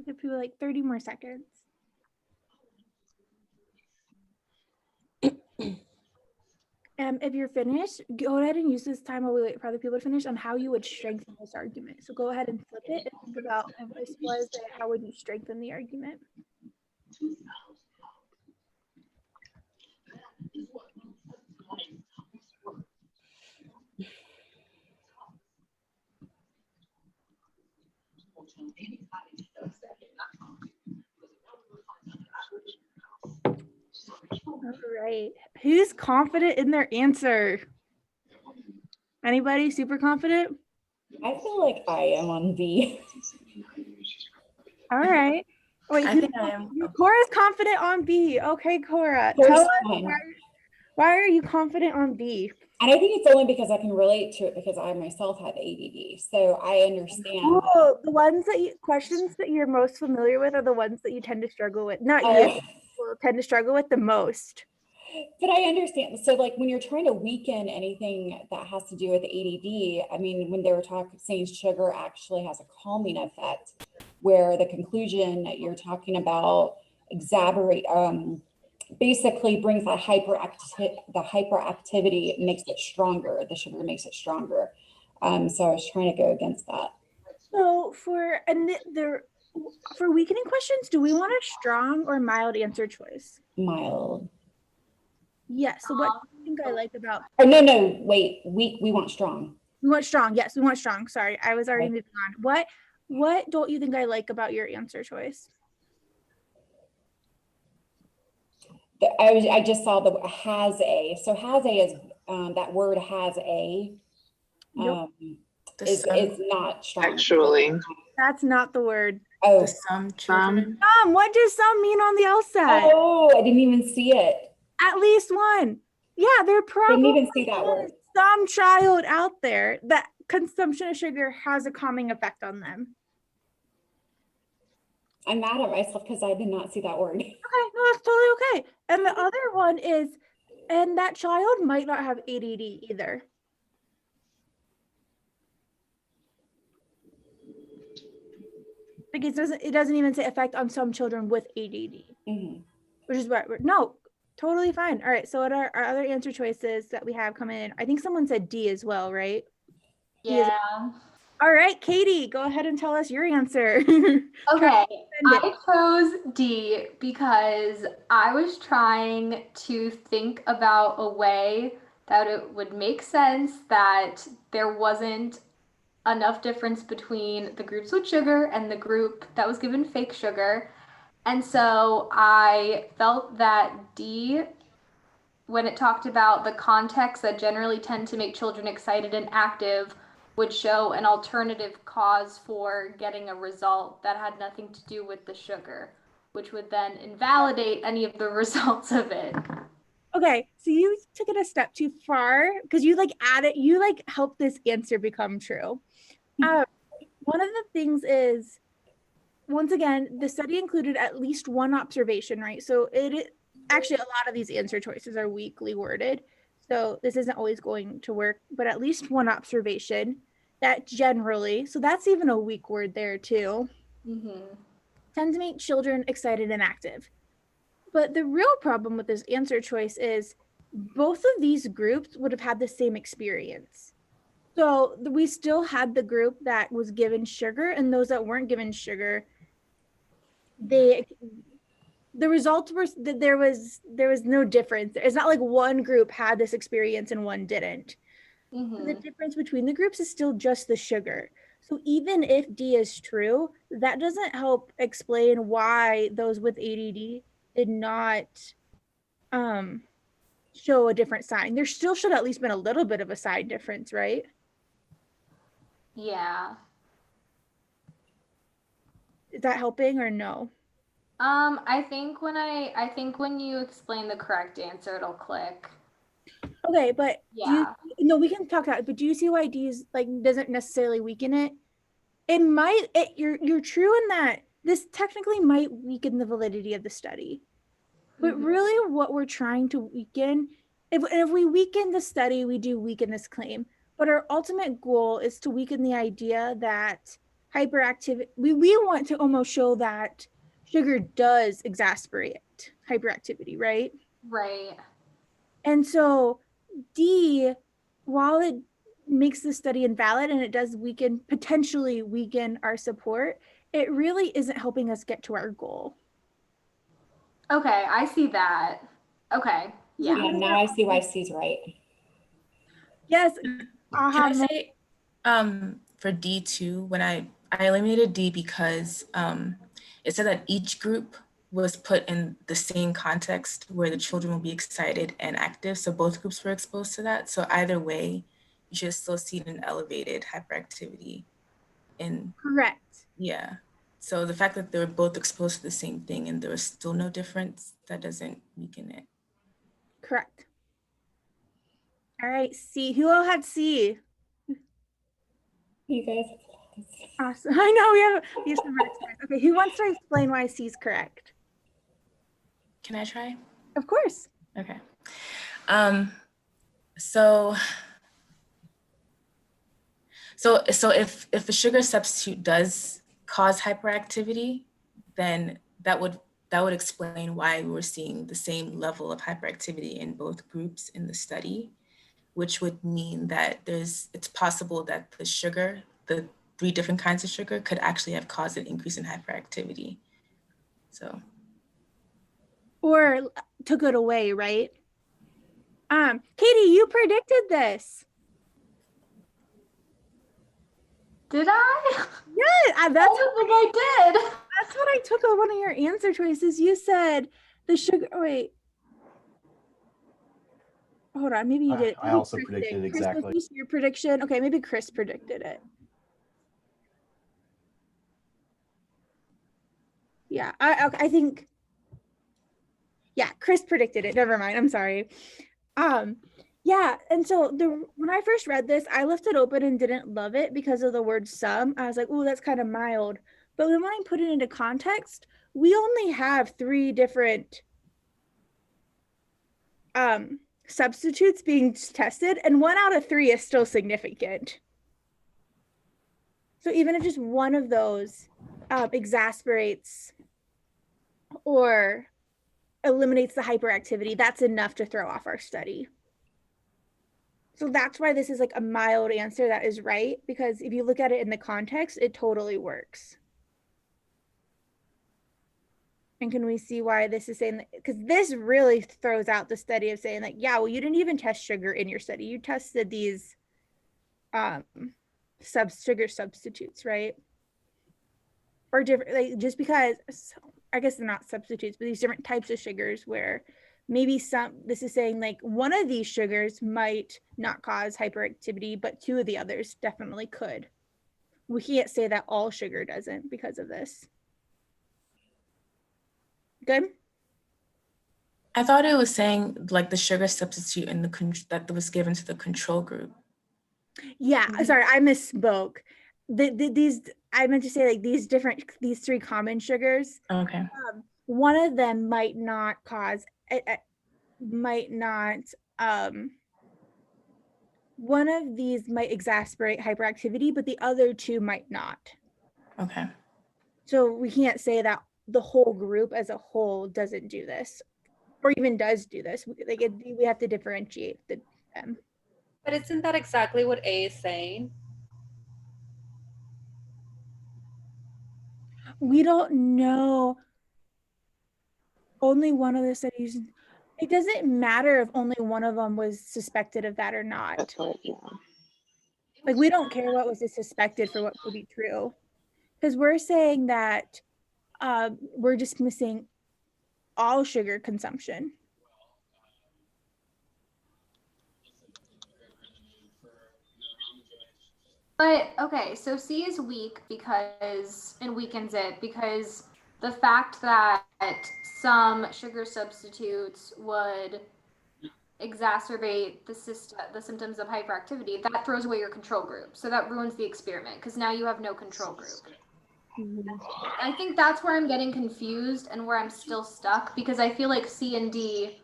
We'll give people like 30 more seconds. If you're finished, go ahead and use this time while we wait for other people to finish on how you would strengthen this argument. So go ahead and flip it and think about if this was it, how would you strengthen the argument? All right. Who's confident in their answer? Anybody super confident? I feel like I am on B. All right. Wait, I think I am. Cora's confident on B. Okay, Cora. First Tell us time. why are you confident on B? And I think it's only because I can relate to it because I myself have ADD. So I understand. Oh, the questions that you're most familiar with are the ones that you tend to struggle with. Not Oh. you, will tend to struggle with the most. But I understand. So like when you're trying to weaken anything that has to do with ADD, I mean, when they were saying sugar actually has a calming effect, where the conclusion that you're talking about basically brings that hyperactivity, makes it stronger. The sugar makes it stronger. So I was trying to go against that. So for weakening questions, do we want a strong or mild answer choice? Mild. Yes. So what do you think I like about? Oh no, wait. We want strong. We want strong. Yes, we want strong. Sorry, I was already Okay. moving on. What don't you think I like about your answer choice? I just saw the has a. So has a is that word has a. Nope. Is not strong. Actually. That's not the word. Oh, The some children. What does some mean on the LSAT? oh, I didn't even see it. At least one. Yeah, there probably Didn't even see that word. some child out there that consumption of sugar has a calming effect on them. I'm mad at myself because I did not see that word. Okay, no, that's totally okay. And the other one is, and that child might not have ADD either. Because it doesn't even say effect on some children with ADD, which is what no, totally fine. All right, so what are our other answer choices that we have coming in? I think someone said D as well, right? Yeah. All right, Katie, go ahead and tell us your answer. Okay, I chose D because I was trying to think about a way that it would make sense that there wasn't enough difference between the groups with sugar and the group that was given fake sugar. And so I felt that D, when it talked about the contexts that generally tend to make children excited and active, would show an alternative cause for getting a result that had nothing to do with the sugar, which would then invalidate any of the results of it. Okay, so you took it a step too far because you helped this answer become true. One of the things is, once again, the study included at least one observation, right? So actually a lot of these answer choices are weakly worded. So this isn't always going to work, but at least one observation that generally, so that's even a weak word there too, tend to make children excited and active. But the real problem with this answer choice is both of these groups would have had the same experience. So we still had the group that was given sugar, and those that weren't given sugar, the results were that there was no difference. It's not like one group had this experience and one didn't. The difference between the groups is still just the sugar. So even if D is true, that doesn't help explain why those with ADD did not show a different sign. There still should have at least been a little bit of a sign difference, right? Yeah. Is that helping or no? I think when you explain the correct answer, it'll click. Okay, but yeah, we can talk about it. But do you see why D is doesn't necessarily weaken it? It might. You're true in that this technically might weaken the validity of the study, but really, what we're trying to weaken, if we weaken the study, we do weaken this claim. But our ultimate goal is to weaken the idea that hyperactivity, we want to almost show that sugar does exacerbate hyperactivity, right? Right. And so D, while it makes the study invalid and it does potentially weaken our support, it really isn't helping us get to our goal. Okay, I see that. Okay. Yeah. Yeah, now I see why C's right. Yes. Can I say for D2, when I eliminated D because it said that each group was put in the same context where the children will be excited and active. So both groups were exposed to that. So either way, you should still see an elevated hyperactivity in. Correct. Yeah. So the fact that they were both exposed to the same thing and there was still no difference, that doesn't weaken it. Correct. All right, C. Who all had C? You guys. Awesome. I know we have some experts. Okay, who wants to explain why C is correct? Can I try? Of course. Okay. So if a sugar substitute does cause hyperactivity, then that would explain why we were seeing the same level of hyperactivity in both groups in the study, which would mean that it's possible that the 3 different kinds of sugar could actually have caused an increase in hyperactivity. So. Or took it away, right? Katie, you predicted this. Did I? Yeah, I don't think I did. That's what I took on one of your answer choices. You said the sugar. Oh, wait. Hold on, maybe you did. I also predicted it exactly. Chris, was your prediction? Okay, maybe Chris predicted it. Yeah, I think. Yeah, Chris predicted it. Never mind. I'm sorry. Yeah, and so when I first read this, I left it open and didn't love it because of the word some. I was like, oh, that's kind of mild. But when I put it into context, we only have 3 different substitutes being tested, and 1 out of 3 is still significant. So even if just one of those exasperates or eliminates the hyperactivity, that's enough to throw off our study. So that's why this is like a mild answer that is right, because if you look at it in the context, it totally works. And can we see why this is saying that? Because this really throws out the study of saying like, yeah, well, you didn't even test sugar in your study. You tested these sugar substitutes, right? Or different, like just because, I guess they're not substitutes, but these different types of sugars where maybe this is saying like one of these sugars might not cause hyperactivity, but 2 of the others definitely could. We can't say that all sugar doesn't because of this. Good? I thought it was saying like the sugar substitute in that was given to the control group. Yeah, sorry, I misspoke. These, I meant to say like these 3 common sugars. Okay. One of them might not cause, one of these might exacerbate hyperactivity, but the other 2 might not. Okay. So we can't say that the whole group as a whole doesn't do this, or even does do this. We have to differentiate them. But isn't that exactly what A is saying? We don't know. Only one of the studies. It doesn't matter if only one of them was suspected of that or not. That's what, yeah. Like we don't care what was suspected for what could be true, because we're saying that we're dismissing all sugar consumption. But okay, so C is weak and weakens it because the fact that some sugar substitutes would exacerbate the symptoms of hyperactivity, that throws away your control group. So that ruins the experiment because now you have no control group. I think that's where I'm getting confused and where I'm still stuck, because I feel like C and D,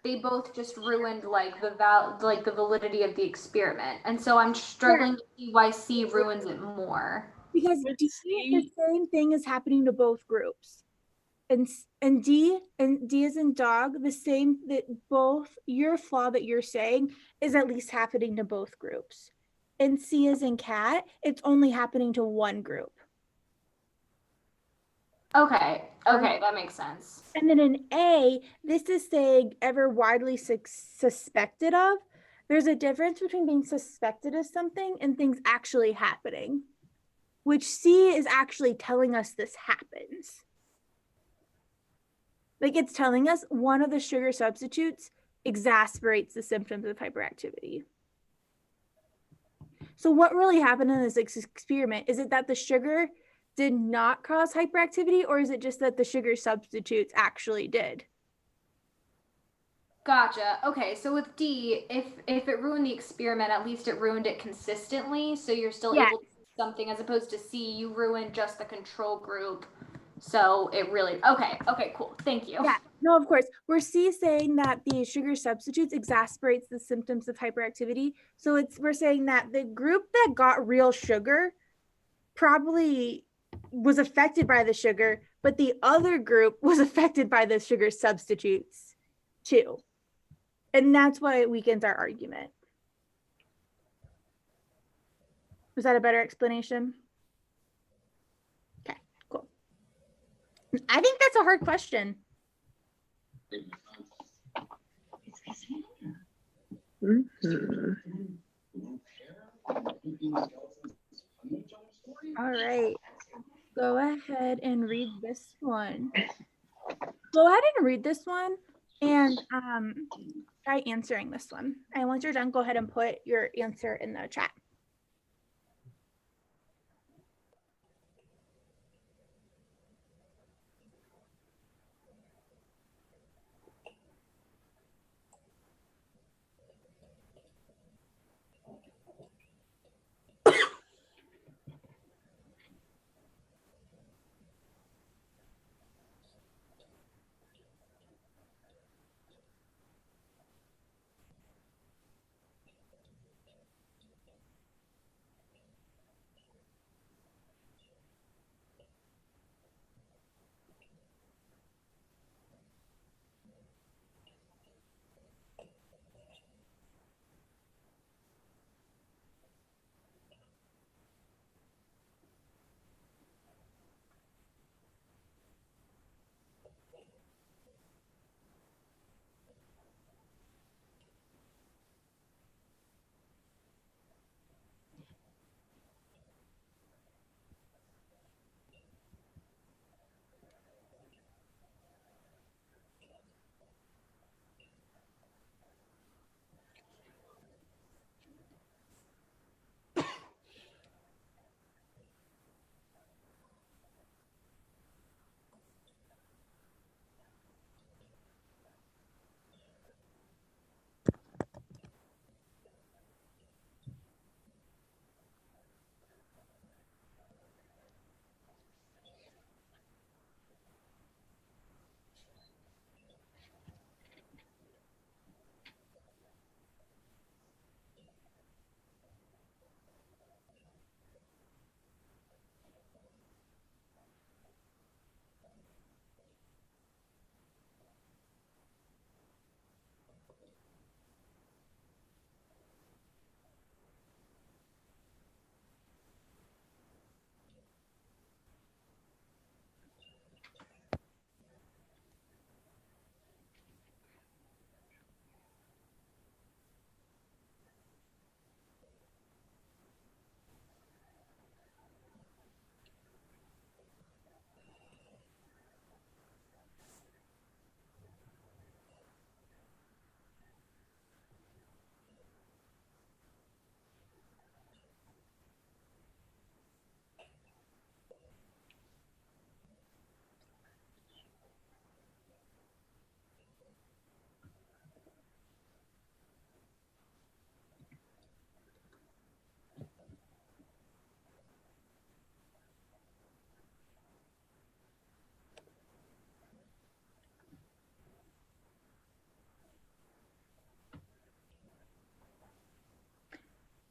they both just ruined like the validity of the experiment. And so I'm struggling to see why C ruins it more. Because With D, the C, same thing is happening to both groups. And D as in dog, the same that both your flaw that you're saying is at least happening to both groups. And C as in cat, it's only happening to one group. Okay, that makes sense. And then in A, this is saying ever widely suspected of. There's a difference between being suspected of something and things actually happening, which C is actually telling us this happens. Like it's telling us one of the sugar substitutes exasperates the symptoms of hyperactivity. So what really happened in this experiment? Is it that the sugar did not cause hyperactivity, or is it just that the sugar substitutes actually did? Gotcha. Okay, so with D, if it ruined the experiment, at least it ruined it consistently, so you're still Yeah. able to see something, as opposed to C, you ruined just the control group. So it really, okay, cool. Thank you. Yeah, no, of course. We're saying that the sugar substitutes exasperates the symptoms of hyperactivity. So we're saying that the group that got real sugar probably was affected by the sugar, but the other group was affected by the sugar substitutes too. And that's why it weakens our argument. Was that a better explanation? Okay, cool. I think that's a hard question. All right, go ahead and read this one. Go ahead and read this one and try answering this one. And once you're done, go ahead and put your answer in the chat.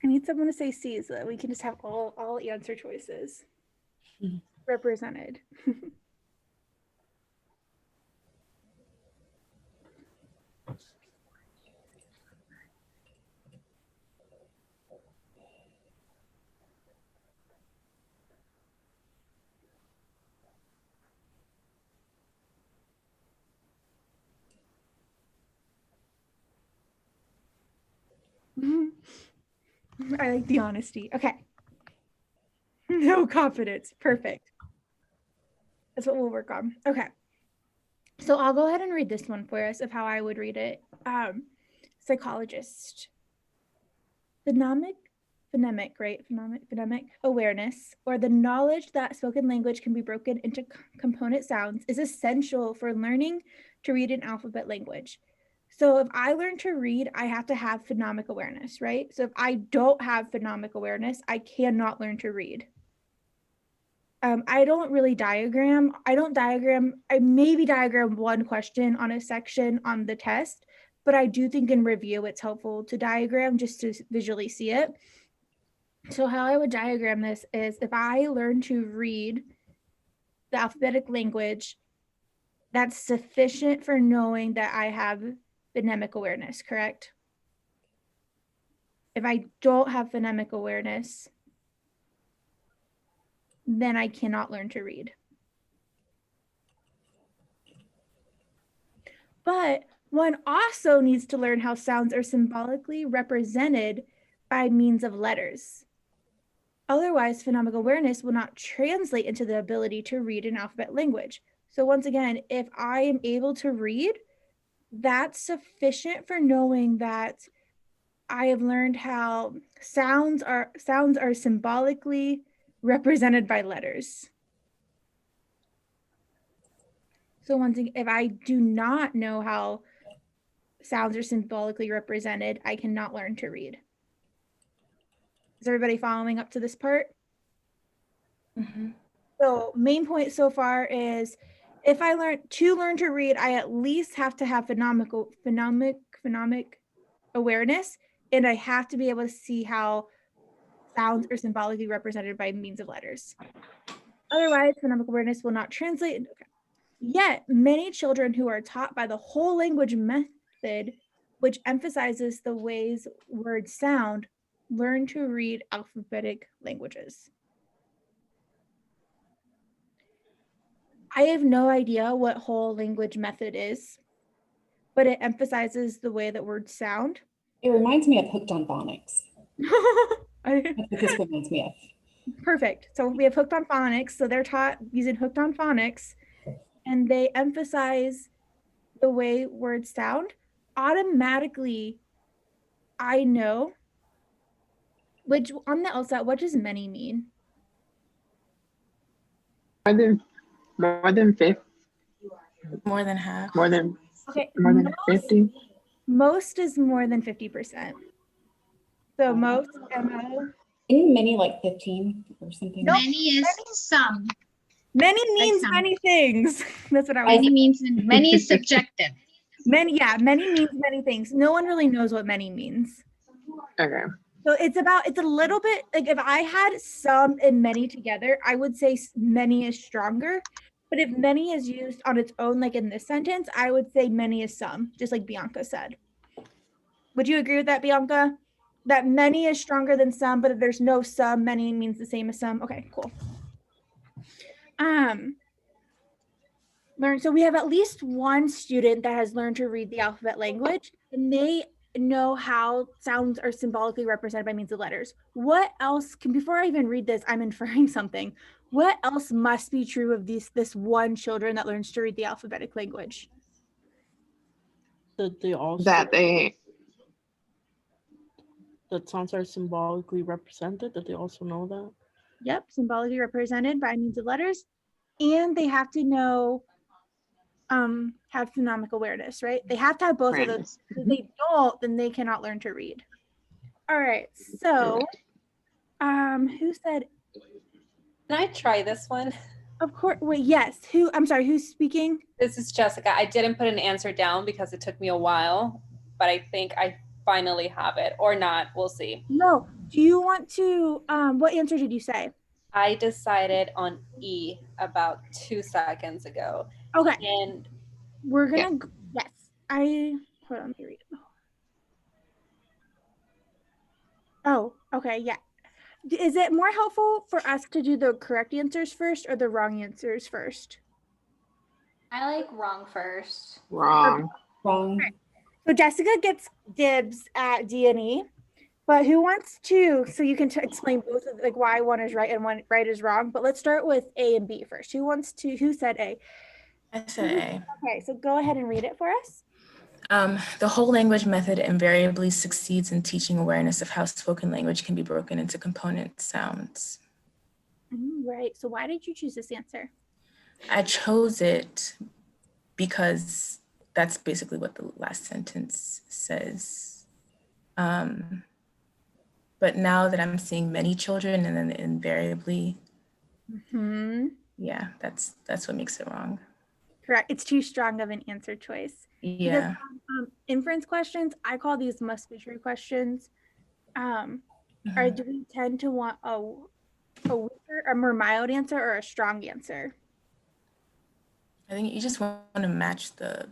need someone to say C so that we can just have all answer choices represented. I like the honesty. Okay. No confidence. Perfect. That's what we'll work on. Okay. So I'll go ahead and read this one for us of how I would read it. Psychologist. Phonemic awareness, or the knowledge that spoken language can be broken into component sounds, is essential for learning to read an alphabet language. So if I learn to read, I have to have phonemic awareness, right? So if I don't have phonemic awareness, I cannot learn to read. I don't really diagram. I maybe diagram one question on a section on the test, but I do think in review it's helpful to diagram just to visually see it. So how I would diagram this is if I learn to read the alphabetic language, that's sufficient for knowing that I have phonemic awareness, correct? If I don't have phonemic awareness, then I cannot learn to read. But one also needs to learn how sounds are symbolically represented by means of letters. Otherwise, phonemic awareness will not translate into the ability to read an alphabet language. So once again, if I am able to read, that's sufficient for knowing that I have learned how sounds are symbolically represented by letters. So once again, if I do not know how sounds are symbolically represented, I cannot learn to read. Is everybody following up to this part? Mm-hmm. So main point so far is if I learn to read, I at least have to have phonemic awareness, and I have to be able to see how sounds are symbolically represented by means of letters. Otherwise, phonemic awareness will not translate. Okay. Yet, many children who are taught by the whole language method, which emphasizes the ways words sound, learn to read alphabetic languages. I have no idea what whole language method is, but it emphasizes the way that words sound. It reminds me of Hooked on Phonics. That's what this reminds me of. Perfect. So we have Hooked on Phonics. So they're taught using Hooked on Phonics, and they emphasize the way words sound. Automatically, I know, which on the LSAT, what does many mean? More than 50. More than half. More than Okay, more than 50. Most is more than 50%. So most, MO. Isn't many like 15 or something? Nope. Many is some. Many Like means some. many things. That's what I was Many means many is subjective. Many means many things. No one really knows what many means. Okay. So it's a little bit like if I had some and many together, I would say many is stronger. But if many is used on its own, like in this sentence, I would say many is some, just like Bianca said. Would you agree with that, Bianca? That many is stronger than some, but if there's no some, many means the same as some. Okay, cool. So we have at least one student that has learned to read the alphabet language, and they know how sounds are symbolically represented by means of letters. What else before I even read this, I'm inferring something. What else must be true of this one children that learns to read the alphabetic language? That they also That sounds are symbolically represented, that they also know that. Yep, symbolically represented by means of letters, and they have to know have phonemic awareness, right? They have to have both of those. If they don't, then they cannot learn to read. All right, so who said? Can I try this one? Of course. Wait, yes. I'm sorry, who's speaking? This is Jessica. I didn't put an answer down because it took me a while, but I think I finally have it, or not. We'll see. No, Do you want to, what answer did you say? I decided on E about 2 seconds ago. Okay, And we're gonna, yes, hold on, let me read it. Oh, okay, yeah. Is it more helpful for us to do the correct answers first or the wrong answers first? I like wrong first. Wrong. Wrong. So Jessica gets dibs at D and E, but who wants to, so you can explain both of like why one is right and one right is wrong, but let's start with A and B first. Who said A? I said A. Okay, so go ahead and read it for us. The whole language method invariably succeeds in teaching awareness of how spoken language can be broken into component sounds. Right, so why did you choose this answer? I chose it because that's basically what the last sentence says. But now that I'm seeing many children and then invariably, yeah, that's what makes it wrong. Correct, it's too strong of an answer choice. Yeah. Because, inference questions, I call these must be true questions. Or do we tend to want a weaker, a more mild answer or a strong answer? I think you just want to match the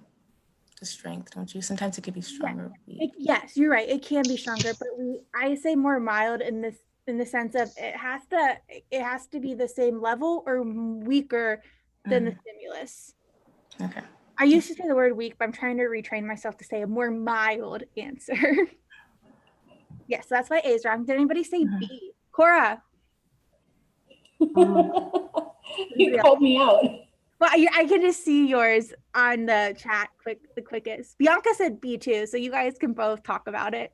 strength, don't you? Sometimes it could be stronger. Yes, you're right. It can be stronger, but I say more mild in the sense of it has to be the same level or weaker than the stimulus. Okay. I used to say the word weak, but I'm trying to retrain myself to say a more mild answer. Yes, that's why A is wrong. Did anybody say B? Cora. You called me out. Well, I can just see yours on the chat the quickest. Bianca said B too, so you guys can both talk about it.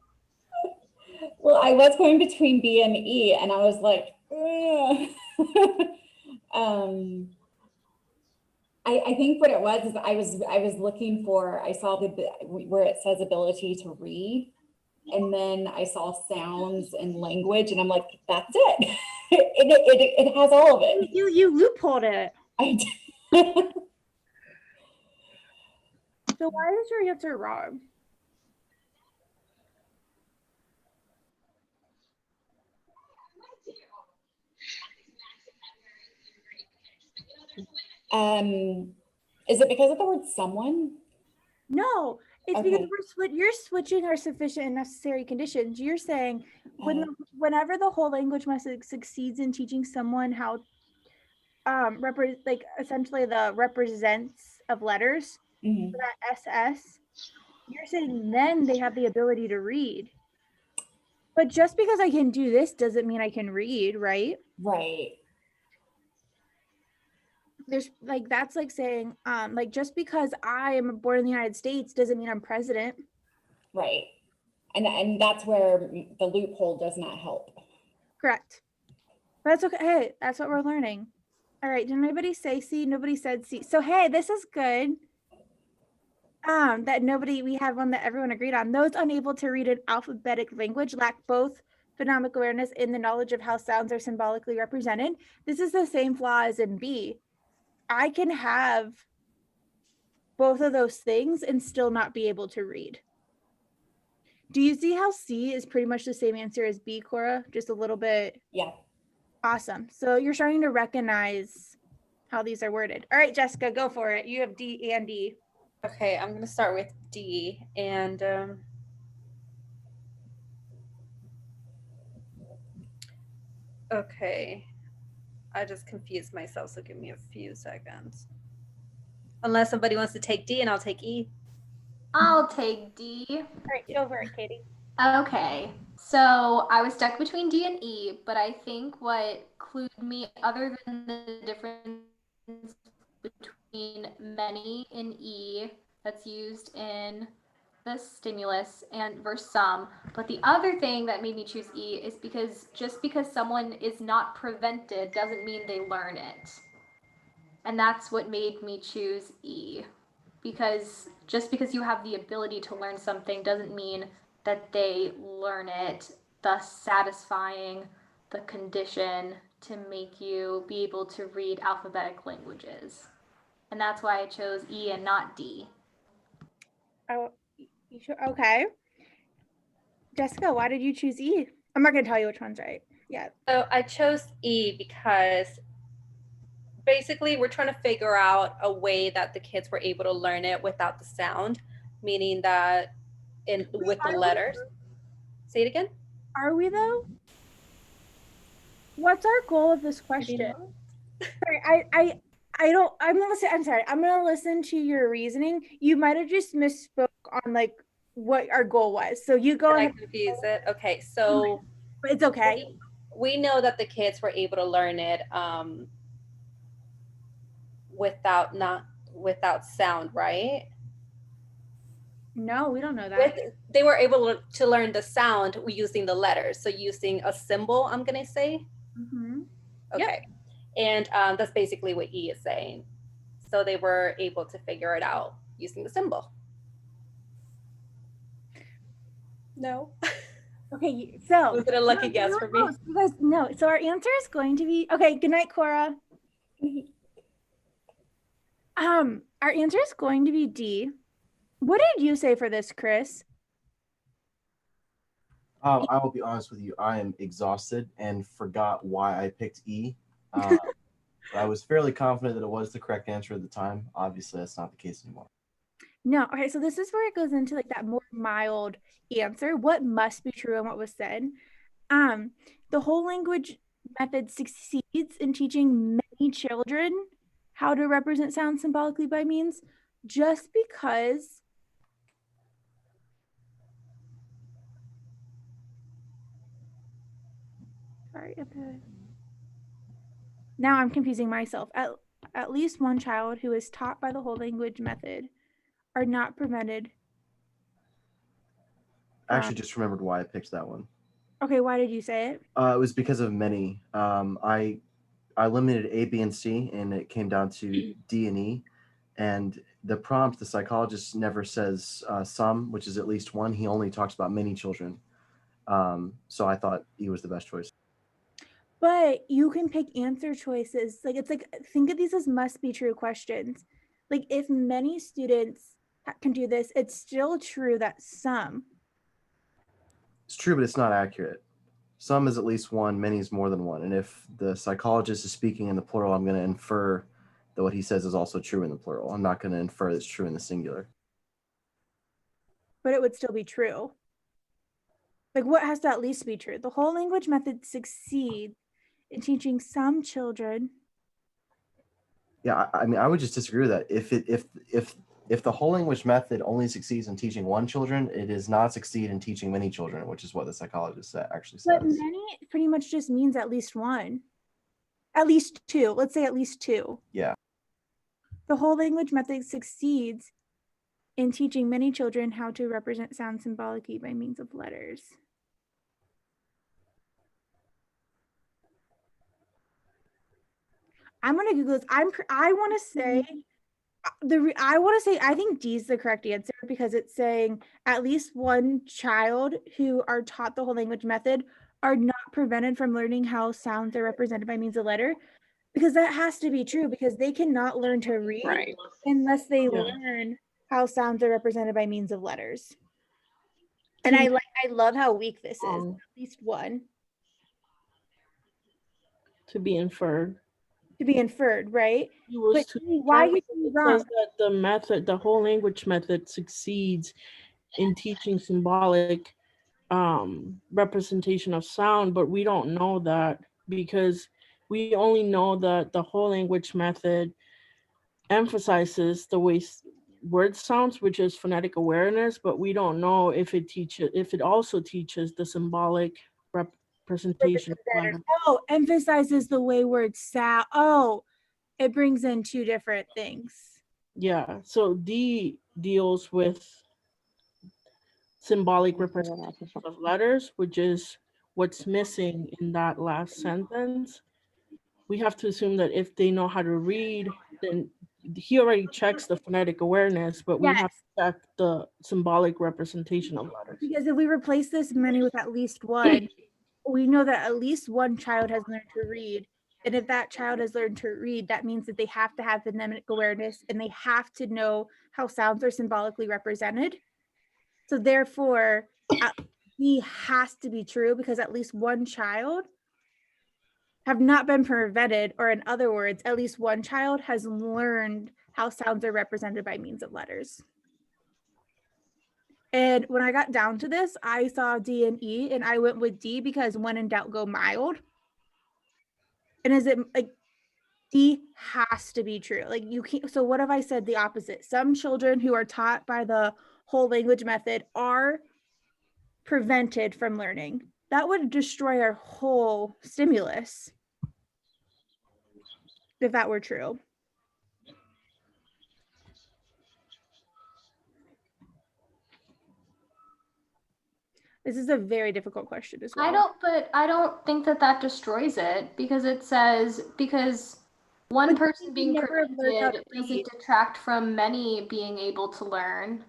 Well, I was going between B and E, and I was like, I think what it was is I was looking for, I saw where it says ability to read, and then I saw sounds and language, and I'm like, that's it. It has all of it. You loopholed it. I did. So why is your answer wrong? Is it because of the word someone? No, it's Okay. because you're switching our sufficient and necessary conditions. You're saying whenever the whole language method succeeds in teaching someone how like essentially the represents of letters, that SS, you're saying then they have the ability to read. But just because I can do this doesn't mean I can read, right? Right. There's like, that's like saying, like just because I am born in the United States doesn't mean I'm president. Right. And that's where the loophole does not help. Correct. But that's okay. Hey, that's what we're learning. All right. Did anybody say C? Nobody said C. So hey, this is good. We had one that everyone agreed on. Those unable to read an alphabetic language lack both phonemic awareness and the knowledge of how sounds are symbolically represented. This is the same flaw as in B. I can have both of those things and still not be able to read. Do you see how C is pretty much the same answer as B, Cora? Just a little bit. Yeah. Awesome. So you're starting to recognize how these are worded. All right, Jessica, go for it. You have D and D. okay, I'm gonna start with D, and okay, I just confused myself, so give me a few seconds. Unless somebody wants to take D, and I'll take E. I'll take D. All right, get over it, Katie. Okay, so I was stuck between D and E, but I think what clued me, other than the difference between many in E that's used in the stimulus and versus some, but the other thing that made me choose E is because just because someone is not prevented doesn't mean they learn it. And that's what made me choose E. Because just because you have the ability to learn something doesn't mean that they learn it, thus satisfying the condition to make you be able to read alphabetic languages. And that's why I chose E and not D. Oh, you sure? Okay. Jessica, why did you choose E? I'm not gonna tell you which one's right. Yeah. So I chose E because basically we're trying to figure out a way that the kids were able to learn it without the sound, meaning that with the letters. Say it again. Are we though? What's our goal of this question? Sorry, I'm sorry. I'm gonna listen to your reasoning. You might have just misspoke on like what our goal was. So you go Did I ahead. confuse it? Okay, so But it's okay. we know that the kids were able to learn it without sound, right? No, we don't know that. They were able to learn the sound using the letters. So using a symbol, I'm gonna say. Mhm. Okay. And that's basically what E is saying. So they were able to figure it out using the symbol. No. Okay, so Was it a lucky guess for me? You guys, no. So our answer is going to be okay. Good night, Cora. Our answer is going to be D. What did you say for this, Chris? I will be honest with you. I am exhausted and forgot why I picked E. I was fairly confident that it was the correct answer at the time. Obviously, that's not the case anymore. No. Okay, so this is where it goes into like that more mild answer. What must be true and what was said. The whole language method succeeds in teaching many children how to represent sound symbolically by means just because sorry, now I'm confusing myself. At least one child who is taught by the whole language method are not prevented. I actually just remembered why I picked that one. Okay, why did you say it? It was because of many. I limited A, B, and C, and it came down to D and E. And the prompt, the psychologist never says some, which is at least one. He only talks about many children. So I thought E was the best choice. But you can pick answer choices. Like it's like think of these as must be true questions. Like if many students can do this, it's still true that some. It's true, but it's not accurate. Some is at least one, many is more than one. And if the psychologist is speaking in the plural, I'm going to infer that what he says is also true in the plural. I'm not going to infer it's true in the singular. But it would still be true. Like what has to at least be true? The whole language method succeeds in teaching some children. Yeah, I mean, I would just disagree with that. If the whole language method only succeeds in teaching one children, it does not succeed in teaching many children, which is what the psychologist actually says. But many pretty much just means at least one. At least two. Let's say at least two. Yeah. The whole language method succeeds in teaching many children how to represent sound symbolically by means of letters. I'm gonna Google this. I want to say I think D is the correct answer because it's saying at least one child who are taught the whole language method are not prevented from learning how sounds are represented by means of letter, because that has to be true because they cannot learn to read Right. unless they learn how sounds are represented by means of letters. And I love how weak this is. At least one. To be inferred. To be inferred, right? But why you wrong? Says that the whole language method succeeds in teaching symbolic representation of sound, but we don't know that because we only know that the whole language method emphasizes the way word sounds, which is phonetic awareness, but we don't know if it also teaches the symbolic representation. Oh, emphasizes the way words sound. Oh, it brings in two different things. Yeah, so D deals with symbolic representation of letters, which is what's missing in that last sentence. We have to assume that if they know how to read, then he already checks the phonetic awareness, but we have to check the symbolic representation of letters. Because if we replace this many with at least one, we know that at least one child has learned to read. And if that child has learned to read, that means that they have to have phonemic awareness and they have to know how sounds are symbolically represented. So therefore, D has to be true because at least one child have not been prevented, or in other words, at least one child has learned how sounds are represented by means of letters. And when I got down to this, I saw D and E, and I went with D because when in doubt, go mild. And is it like D has to be true? Like you can't. So what if I said the opposite? Some children who are taught by the whole language method are prevented from learning. That would destroy our whole stimulus if that were true. This is a very difficult question as well. I don't think that destroys it because it says, because one person being prevented doesn't detract from many being able to learn.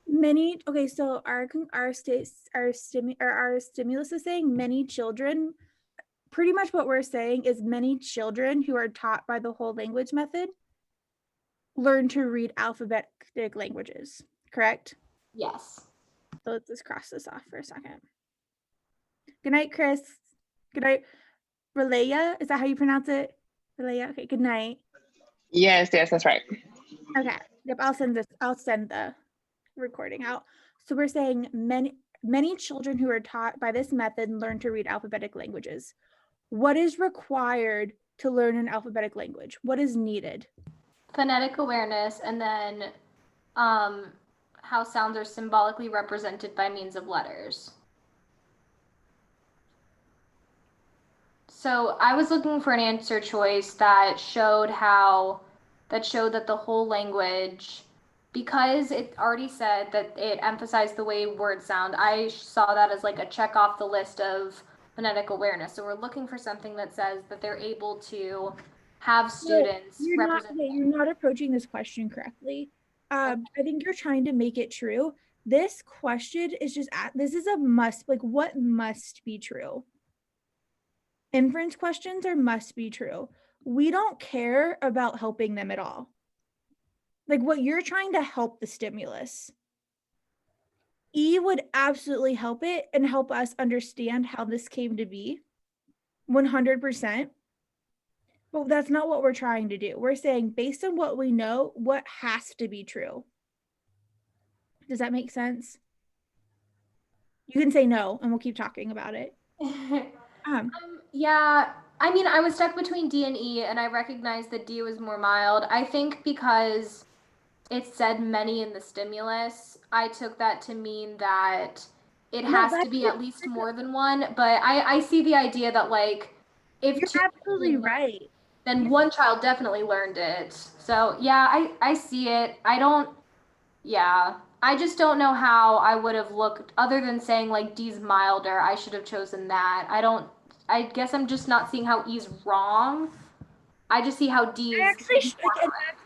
Many, okay, so our stimulus is saying many children, pretty much what we're saying is many children who are taught by the whole language method learn to read alphabetic languages, correct? Yes. So let's just cross this off for a second. Good night, Chris. Good night, Relaya. Is that how you pronounce it? Relaya. Okay, good night. Yes, that's right. Okay. Yep, I'll send the recording out. So we're saying many children who are taught by this method learn to read alphabetic languages. What is required to learn an alphabetic language? What is needed? Phonetic awareness, and then how sounds are symbolically represented by means of letters. So I was looking for an answer choice that showed that the whole language, because it already said that it emphasized the way words sound, I saw that as like a check off the list of phonetic awareness. So we're looking for something that says that they're able to have students represent. You're not approaching this question correctly. I think you're trying to make it true. This question is just, this is a must, like what must be true? Inference questions are must be true. We don't care about helping them at all. Like what you're trying to help the stimulus. E would absolutely help it and help us understand how this came to be 100%. But that's not what we're trying to do. We're saying based on what we know, what has to be true. Does that make sense? You can say no and we'll keep talking about it. Yeah, I mean, I was stuck between D and E, and I recognized that D was more mild. I think because it said many in the stimulus, I took that to mean that it has to be at least more than one. But I see the idea that, like, if you're absolutely right, then one child definitely learned it. So yeah, I see it. I just don't know how I would have looked, other than saying like D's milder. I should have chosen that. I guess I'm just not seeing how E's wrong. I just see how D is.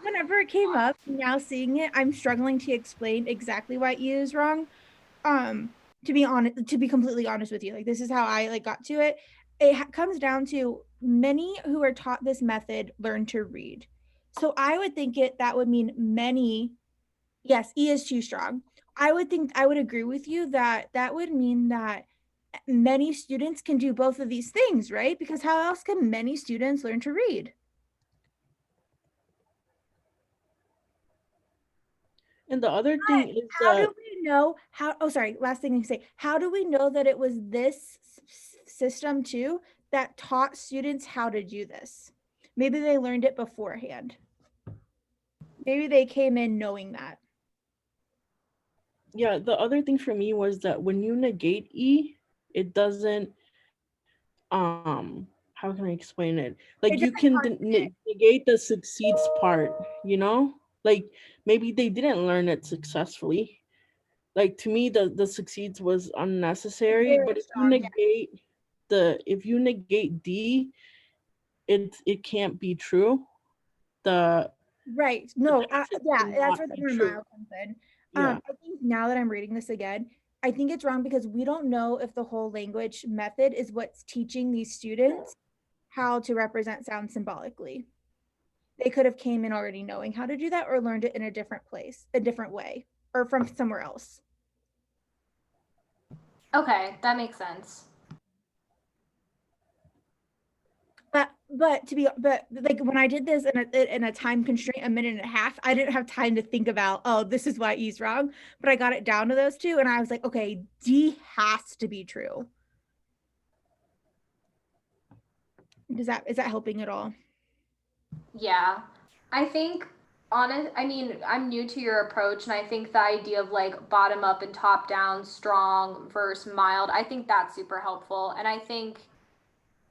Whenever it came up, now seeing it, I'm struggling to explain exactly why E is wrong. To be completely honest with you, like this is how I like got to it. It comes down to many who are taught this method learn to read. So I would think that would mean many. Yes, E is too strong. I would agree with you that would mean that many students can do both of these things, right? Because how else can many students learn to read? And the other thing is how do we know how, oh, sorry, last thing to say, how do we know that it was this system too that taught students how to do this? Maybe they learned it beforehand. Maybe they came in knowing that. Yeah, the other thing for me was that when you negate E, it doesn't, how can I explain it? Like you can negate the succeeds part, you know? Like maybe they didn't learn it successfully. Like to me, the succeeds was unnecessary, but if you negate D, it can't be true. Right. No, yeah, that's where the mild comes in. Yeah. I think now that I'm reading this again, I think it's wrong because we don't know if the whole language method is what's teaching these students how to represent sound symbolically. They could have came in already knowing how to do that or learned it in a different place, a different way, or from somewhere else. Okay, that makes sense. But like when I did this in a time constraint, a minute and a half, I didn't have time to think about, oh, this is why E's wrong. But I got it down to those two, and I was like, okay, D has to be true. Is that helping at all? Yeah. I think I mean, I'm new to your approach, and I think the idea of like bottom up and top down, strong versus mild, I think that's super helpful. And I think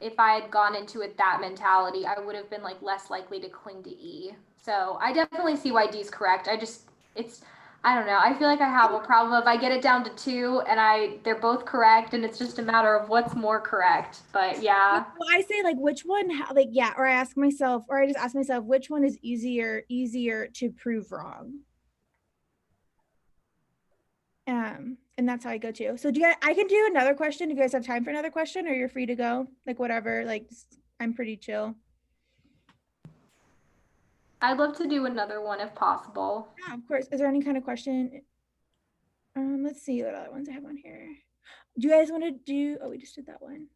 if I had gone into it that mentality, I would have been like less likely to cling to E. So I definitely see why D is correct. I don't know. I feel like I have a problem if I get it down to 2 and they're both correct, and it's just a matter of what's more correct. But yeah. Well, I say like which one, like yeah, or I just ask myself which one is easier to prove wrong. And that's how I go too. So I can do another question if you guys have time for another question, or you're free to go, like whatever. Like I'm pretty chill. I'd love to do another one if possible. Yeah, of course. Is there any kind of question? Let's see what other ones I have on here. Do you guys want to do? Oh, we just did that one.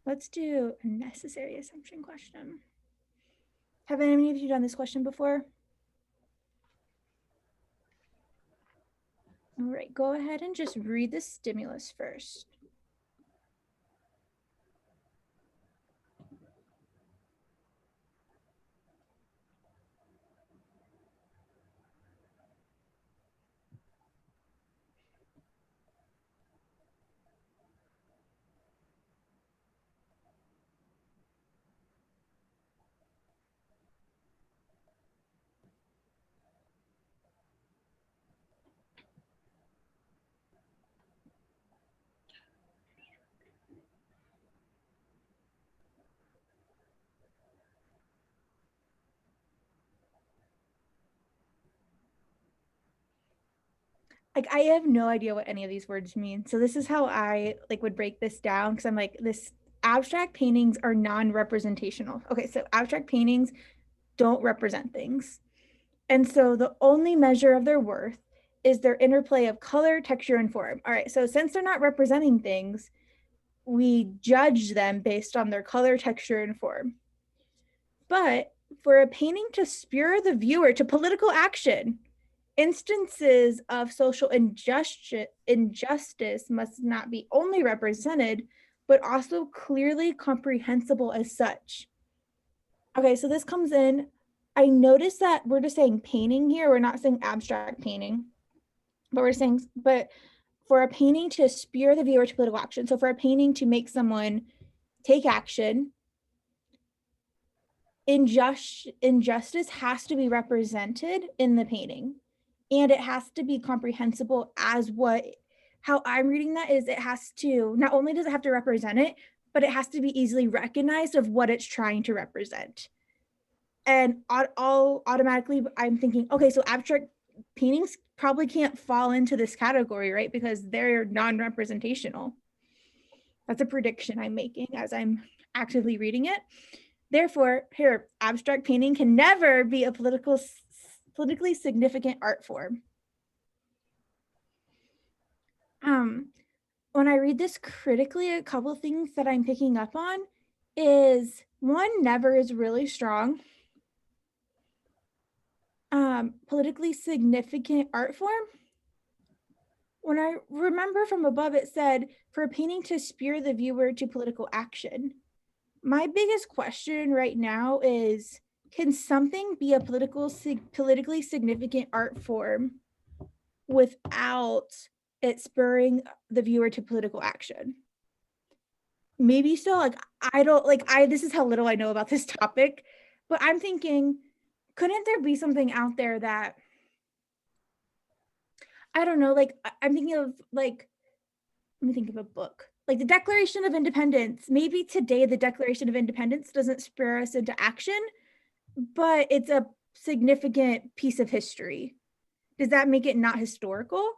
Let's do a necessary assumption question. Have any of you done this question before? All right, go ahead and just read the stimulus first. Like I have no idea what any of these words mean. So this is how I like would break this down, because I'm like, this abstract paintings are non-representational. Okay, so abstract paintings don't represent things. And so the only measure of their worth is their interplay of color, texture, and form. All right, so since they're not representing things, we judge them based on their color, texture, and form. But for a painting to spur the viewer to political action, instances of social injustice must not be only represented, but also clearly comprehensible as such. Okay, so this comes in. I noticed that we're just saying painting here. We're not saying abstract painting, but we're saying, but for a painting to spur the viewer to political action. So for a painting to make someone take action, injustice has to be represented in the painting, and it has to be comprehensible as how I'm reading that is it has to, not only does it have to represent it, but it has to be easily recognized of what it's trying to represent. And all automatically I'm thinking, okay, so abstract paintings probably can't fall into this category, right? Because they're non-representational. That's a prediction I'm making as I'm actively reading it. Therefore, here, abstract painting can never be a politically significant art form. When I read this critically, a couple of things that I'm picking up on is one, never is really strong. Politically significant art form. When I remember from above, it said for a painting to spur the viewer to political action. My biggest question right now is, can something be a politically significant art form without it spurring the viewer to political action? Maybe so. Like this is how little I know about this topic, but I'm thinking, couldn't there be something out there that, I don't know, like I'm thinking of like, let me think of a book. Like the Declaration of Independence. Maybe today the Declaration of Independence doesn't spur us into action, but it's a significant piece of history. Does that make it not historical?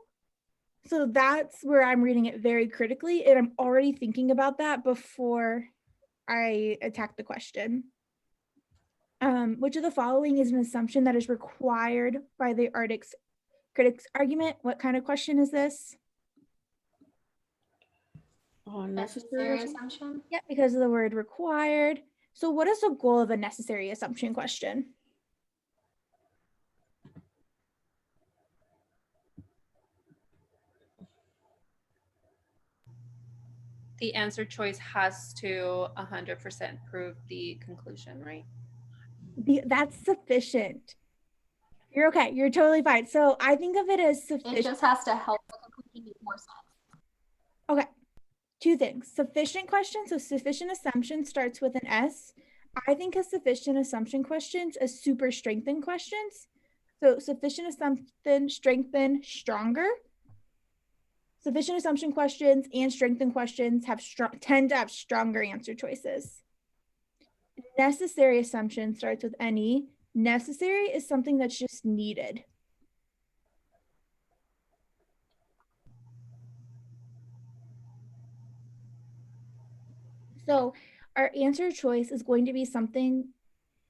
So that's where I'm reading it very critically, and I'm already thinking about that before I attack the question. Which of the following is an assumption that is required by the critics argument? What kind of question is this? Necessary assumption. Yeah, because of the word required. So what is the goal of a necessary assumption question? The answer choice has to 100% prove the conclusion, right? That's sufficient. You're okay. You're totally fine. So I think of it as sufficient. It just has to help the conclusion make more sense. Okay. Two things. Sufficient question. So sufficient assumption starts with an S. I think of sufficient assumption questions as super strengthened questions. So sufficient assumption, strengthen, stronger. Sufficient assumption questions and strengthened questions tend to have stronger answer choices. Necessary assumption starts with NE. Necessary is something that's just needed. So our answer choice is going to be something,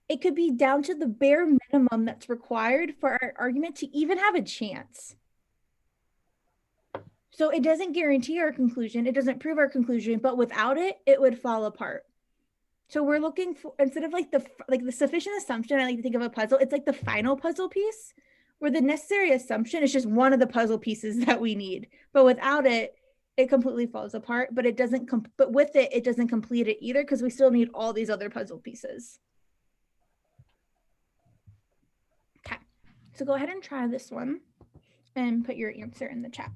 it could be down to the bare minimum that's required for our argument to even have a chance. So it doesn't guarantee our conclusion, it doesn't prove our conclusion, but without it, it would fall apart. So we're looking for, instead of like the sufficient assumption, I like to think of a puzzle, it's like the final puzzle piece, where the necessary assumption is just one of the puzzle pieces that we need. But without it, it completely falls apart, but it doesn't, but with it, it doesn't complete it either, because we still need all these other puzzle pieces. Okay, so go ahead and try this one and put your answer in the chat.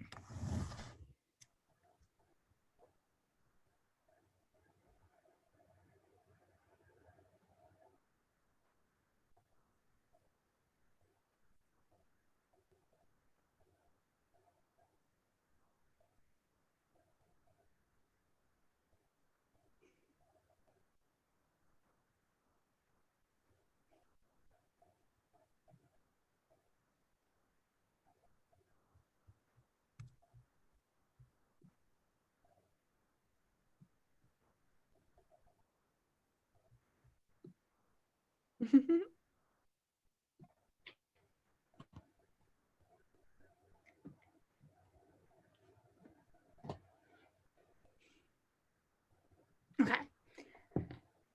Okay.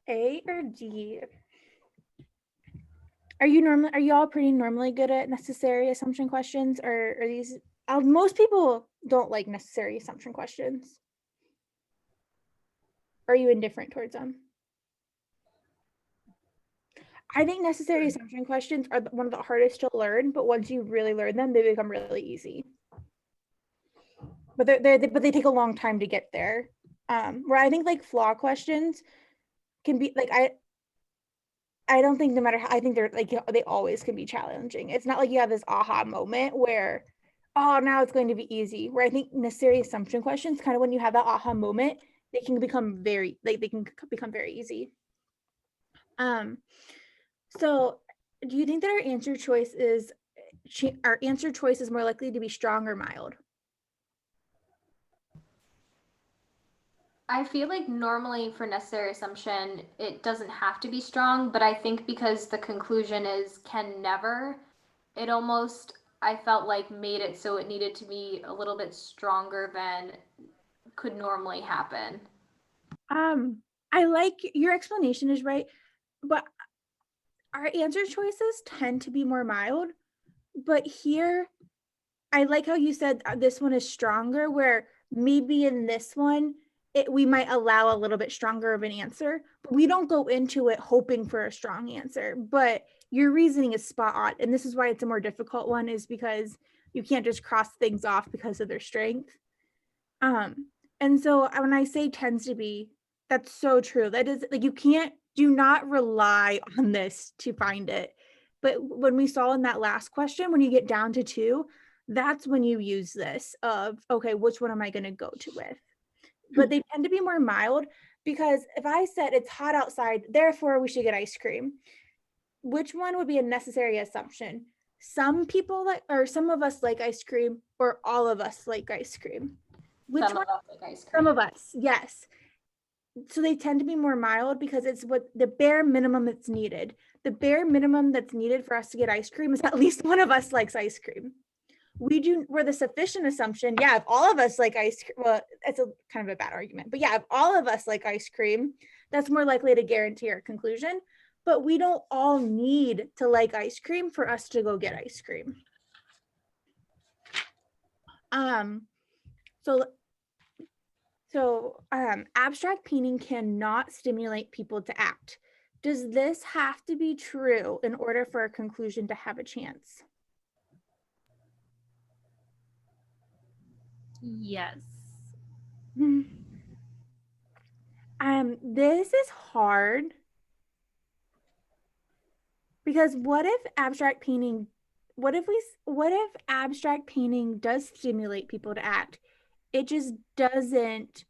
A or D? Are you all pretty normally good at necessary assumption questions, or are these, most people don't like necessary assumption questions? Are you indifferent towards them? I think necessary assumption questions are one of the hardest to learn, but once you really learn them, they become really easy. But they take a long time to get there. Where I think like flaw questions can be like, I don't think no matter how, I think they're like, they always can be challenging. It's not like you have this aha moment where, oh, now it's going to be easy. Where I think necessary assumption questions, kind of when you have that aha moment, they can become very easy. So do you think that our answer choice is more likely to be strong or mild? I feel like normally for necessary assumption, it doesn't have to be strong, but I think because the conclusion is can never, it almost, I felt like made it so it needed to be a little bit stronger than could normally happen. I like your explanation is right, but our answer choices tend to be more mild, but here, I like how you said this one is stronger, where maybe in this one, we might allow a little bit stronger of an answer, but we don't go into it hoping for a strong answer. But your reasoning is spot on. And this is why it's a more difficult one, is because you can't just cross things off because of their strength. And so when I say tends to be, that's so true. That is like, do not rely on this to find it. But when we saw in that last question, when you get down to 2, that's when you use this of, okay, which one am I going to go to with? But they tend to be more mild, because if I said it's hot outside, therefore we should get ice cream, which one would be a necessary assumption? Some people or some of us like ice cream, or all of us like ice cream? Which Some one? of us like ice cream. Some of us, yes. so they tend to be more mild because it's what the bare minimum that's needed. The bare minimum that's needed for us to get ice cream is at least one of us likes ice cream. We're the sufficient assumption. Yeah, if all of us like ice cream, well, it's a kind of a bad argument, but yeah, if all of us like ice cream, that's more likely to guarantee our conclusion. But we don't all need to like ice cream for us to go get ice cream. So abstract painting cannot stimulate people to act. Does this have to be true in order for a conclusion to have a chance? Yes. This is hard because what if abstract painting does stimulate people to act? It just doesn't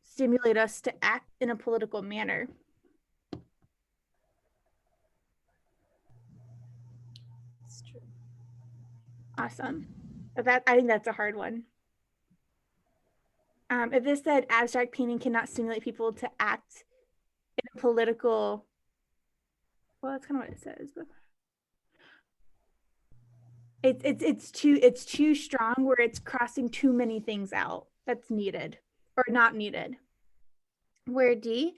stimulate us to act in a political manner. It's true. Awesome. But I think that's a hard one. If this said abstract painting cannot stimulate people to act in a political, well, that's kind of what it says, but it's too strong where it's crossing too many things out that's needed or not needed. Where D,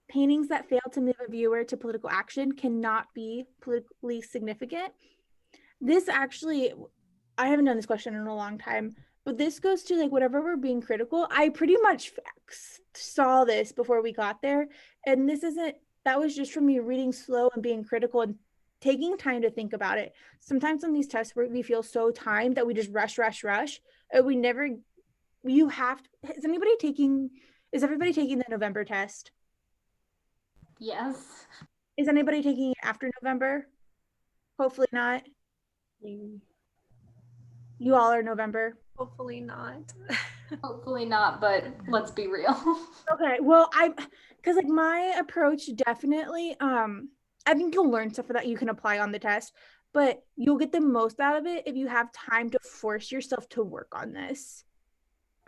paintings that fail to move a viewer to political action cannot be politically significant. This actually, I haven't done this question in a long time, but this goes to like whatever we're being critical. I pretty much saw this before we got there. And that was just from me reading slow and being critical and taking time to think about it. Sometimes on these tests we feel so timed that we just rush. And we never, is everybody taking the November test? Yes. Is anybody taking it after November? Hopefully not. You all are November. Hopefully not. Hopefully not, but let's be real. Okay, well, because like my approach definitely, I think you'll learn stuff that you can apply on the test, but you'll get the most out of it if you have time to force yourself to work on this.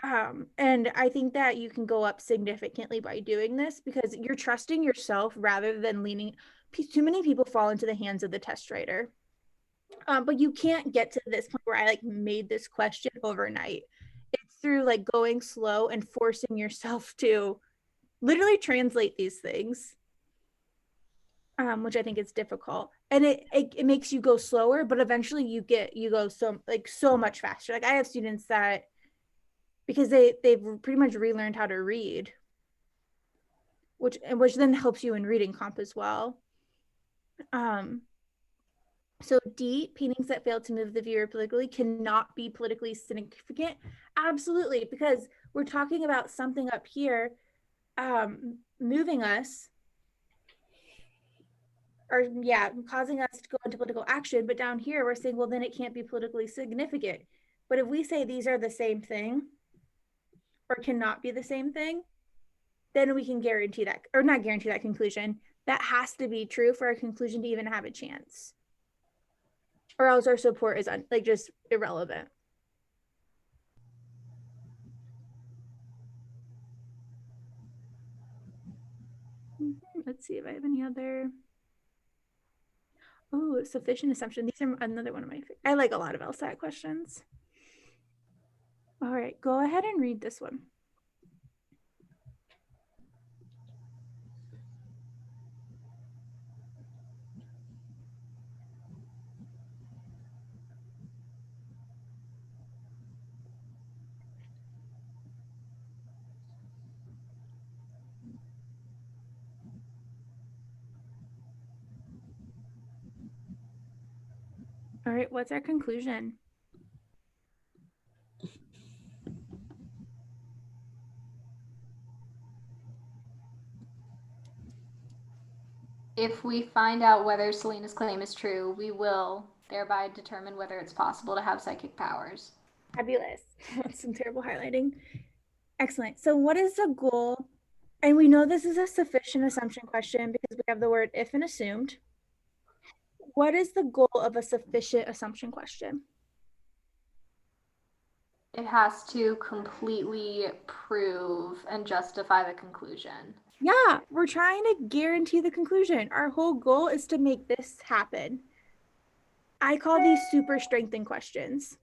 And I think that you can go up significantly by doing this because you're trusting yourself rather than leaning. Too many people fall into the hands of the test writer. But you can't get to this point where I like made this question overnight. It's through like going slow and forcing yourself to literally translate these things, which I think is difficult. And it makes you go slower, but eventually you go so much faster. Like I have students that, because they've pretty much relearned how to read, which then helps you in reading comp as well. So D, paintings that fail to move the viewer politically cannot be politically significant. Absolutely, because we're talking about something up here moving us, or causing us to go into political action. But down here, we're saying, well, then it can't be politically significant. But if we say these are the same thing or cannot be the same thing, then we can guarantee that, or not guarantee that conclusion. That has to be true for a conclusion to even have a chance. Or else our support is just irrelevant. Let's see if I have any other. Oh, sufficient assumption. These are another one of my favorite. I like a lot of LSAT questions. All right, go ahead and read this one. All right, what's our conclusion? If we find out whether Selena's claim is true, we will thereby determine whether it's possible to have psychic powers. Fabulous. That's some terrible highlighting. Excellent. So what is the goal? And we know this is a sufficient assumption question because we have the word if and assumed. What is the goal of a sufficient assumption question? It has to completely prove and justify the conclusion. Yeah, we're trying to guarantee the conclusion. Our whole goal is to make this happen. I call these super strengthened questions.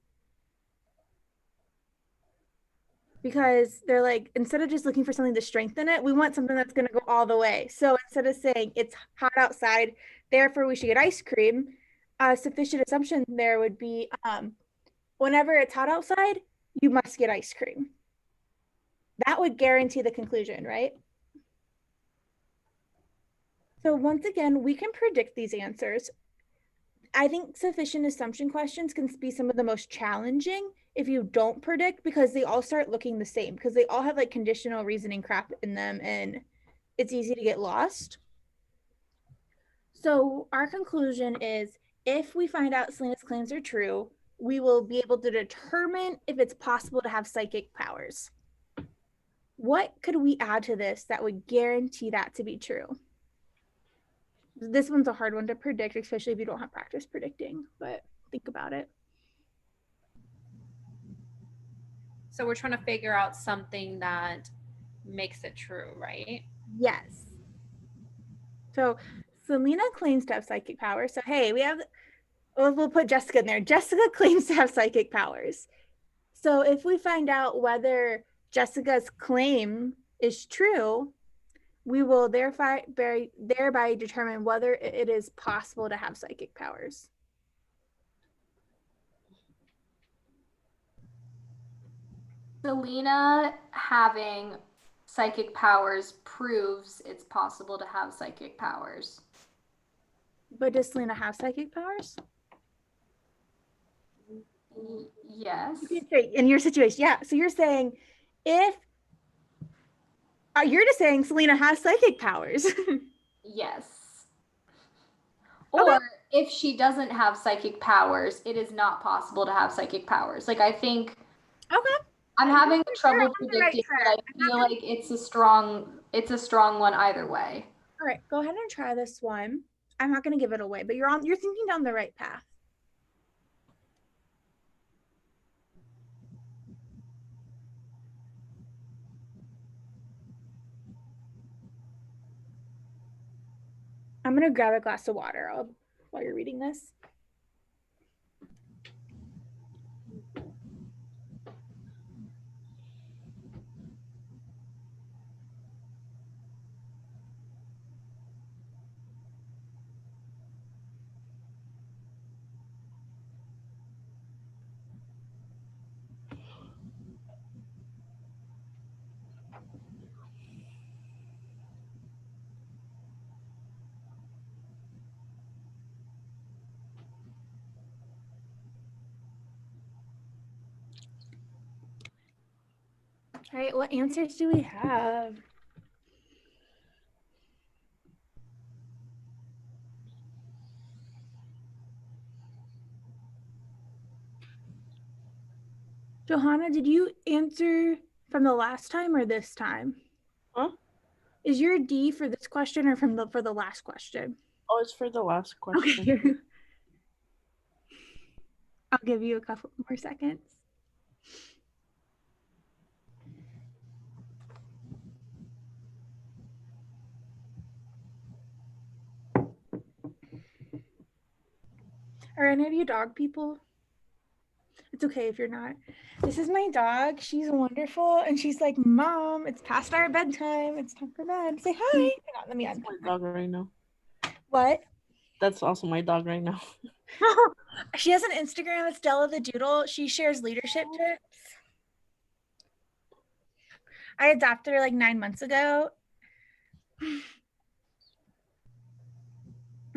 Because they're like, instead of just looking for something to strengthen it, we want something that's going to go all the way. So instead of saying it's hot outside, therefore we should get ice cream, a sufficient assumption there would be whenever it's hot outside, you must get ice cream. That would guarantee the conclusion, right? So once again, we can predict these answers. I think sufficient assumption questions can be some of the most challenging if you don't predict, because they all start looking the same, because they all have like conditional reasoning crap in them and it's easy to get lost. So our conclusion is, if we find out Selena's claims are true, we will be able to determine if it's possible to have psychic powers. What could we add to this that would guarantee that to be true? This one's a hard one to predict, especially if you don't have practice predicting, but think about it. So we're trying to figure out something that makes it true, right? Yes. So Selena claims to have psychic powers. So hey, we'll put Jessica in there. Jessica claims to have psychic powers. So if we find out whether Jessica's claim is true, we will thereby determine whether it is possible to have psychic powers. Selena having psychic powers proves it's possible to have psychic powers. But does Selena have psychic powers? Yes. In your situation, yeah. So you're saying if you're just saying Selena has psychic powers. Yes. Or Okay. if she doesn't have psychic powers, it is not possible to have psychic powers. Like, I think Okay. I'm having trouble on the right predicting, track. but I feel like it's a strong one either way. All right, go ahead and try this one. I'm not going to give it away, but you're thinking down the right path. I'm going to grab a glass of water while you're reading this. All right, what answers do we have? Johanna, did you answer from the last time or this time? Huh? Is your D for this question or for the last question? Oh, it's for the last question. Okay. I'll give you a couple more seconds. Are any of you dog people? It's okay if you're not. This is my dog. She's wonderful. And she's like, Mom, it's past our bedtime. It's time for bed. Say hi. Hang on, let me That's my dog right now. What? That's also my dog right now. She has an Instagram. It's Della the Doodle. She shares leadership tips. I adopted her like 9 months ago.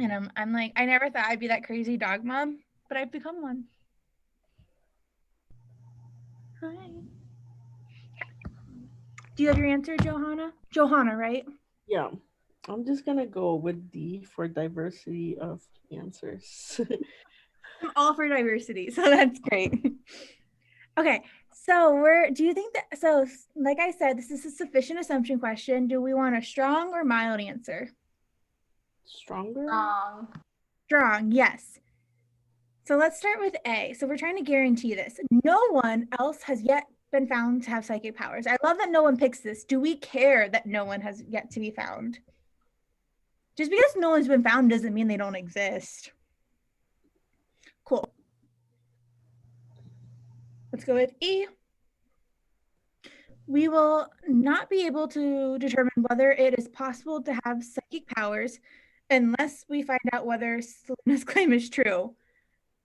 And I'm like, I never thought I'd be that crazy dog mom, but I've become one. Hi. Do you have your answer, Johanna? Johanna, right? Yeah. I'm just gonna go with D for diversity of answers. I'm all for diversity, so that's great. Okay, so do you think that, so like I said, this is a sufficient assumption question. Do we want a strong or mild answer? Stronger? Strong. Strong, yes. So let's start with A. So we're trying to guarantee this. No one else has yet been found to have psychic powers. I love that no one picks this. Do we care that no one has yet to be found? Just because no one's been found doesn't mean they don't exist. Cool. Let's go with E. We will not be able to determine whether it is possible to have psychic powers unless we find out whether Selena's claim is true.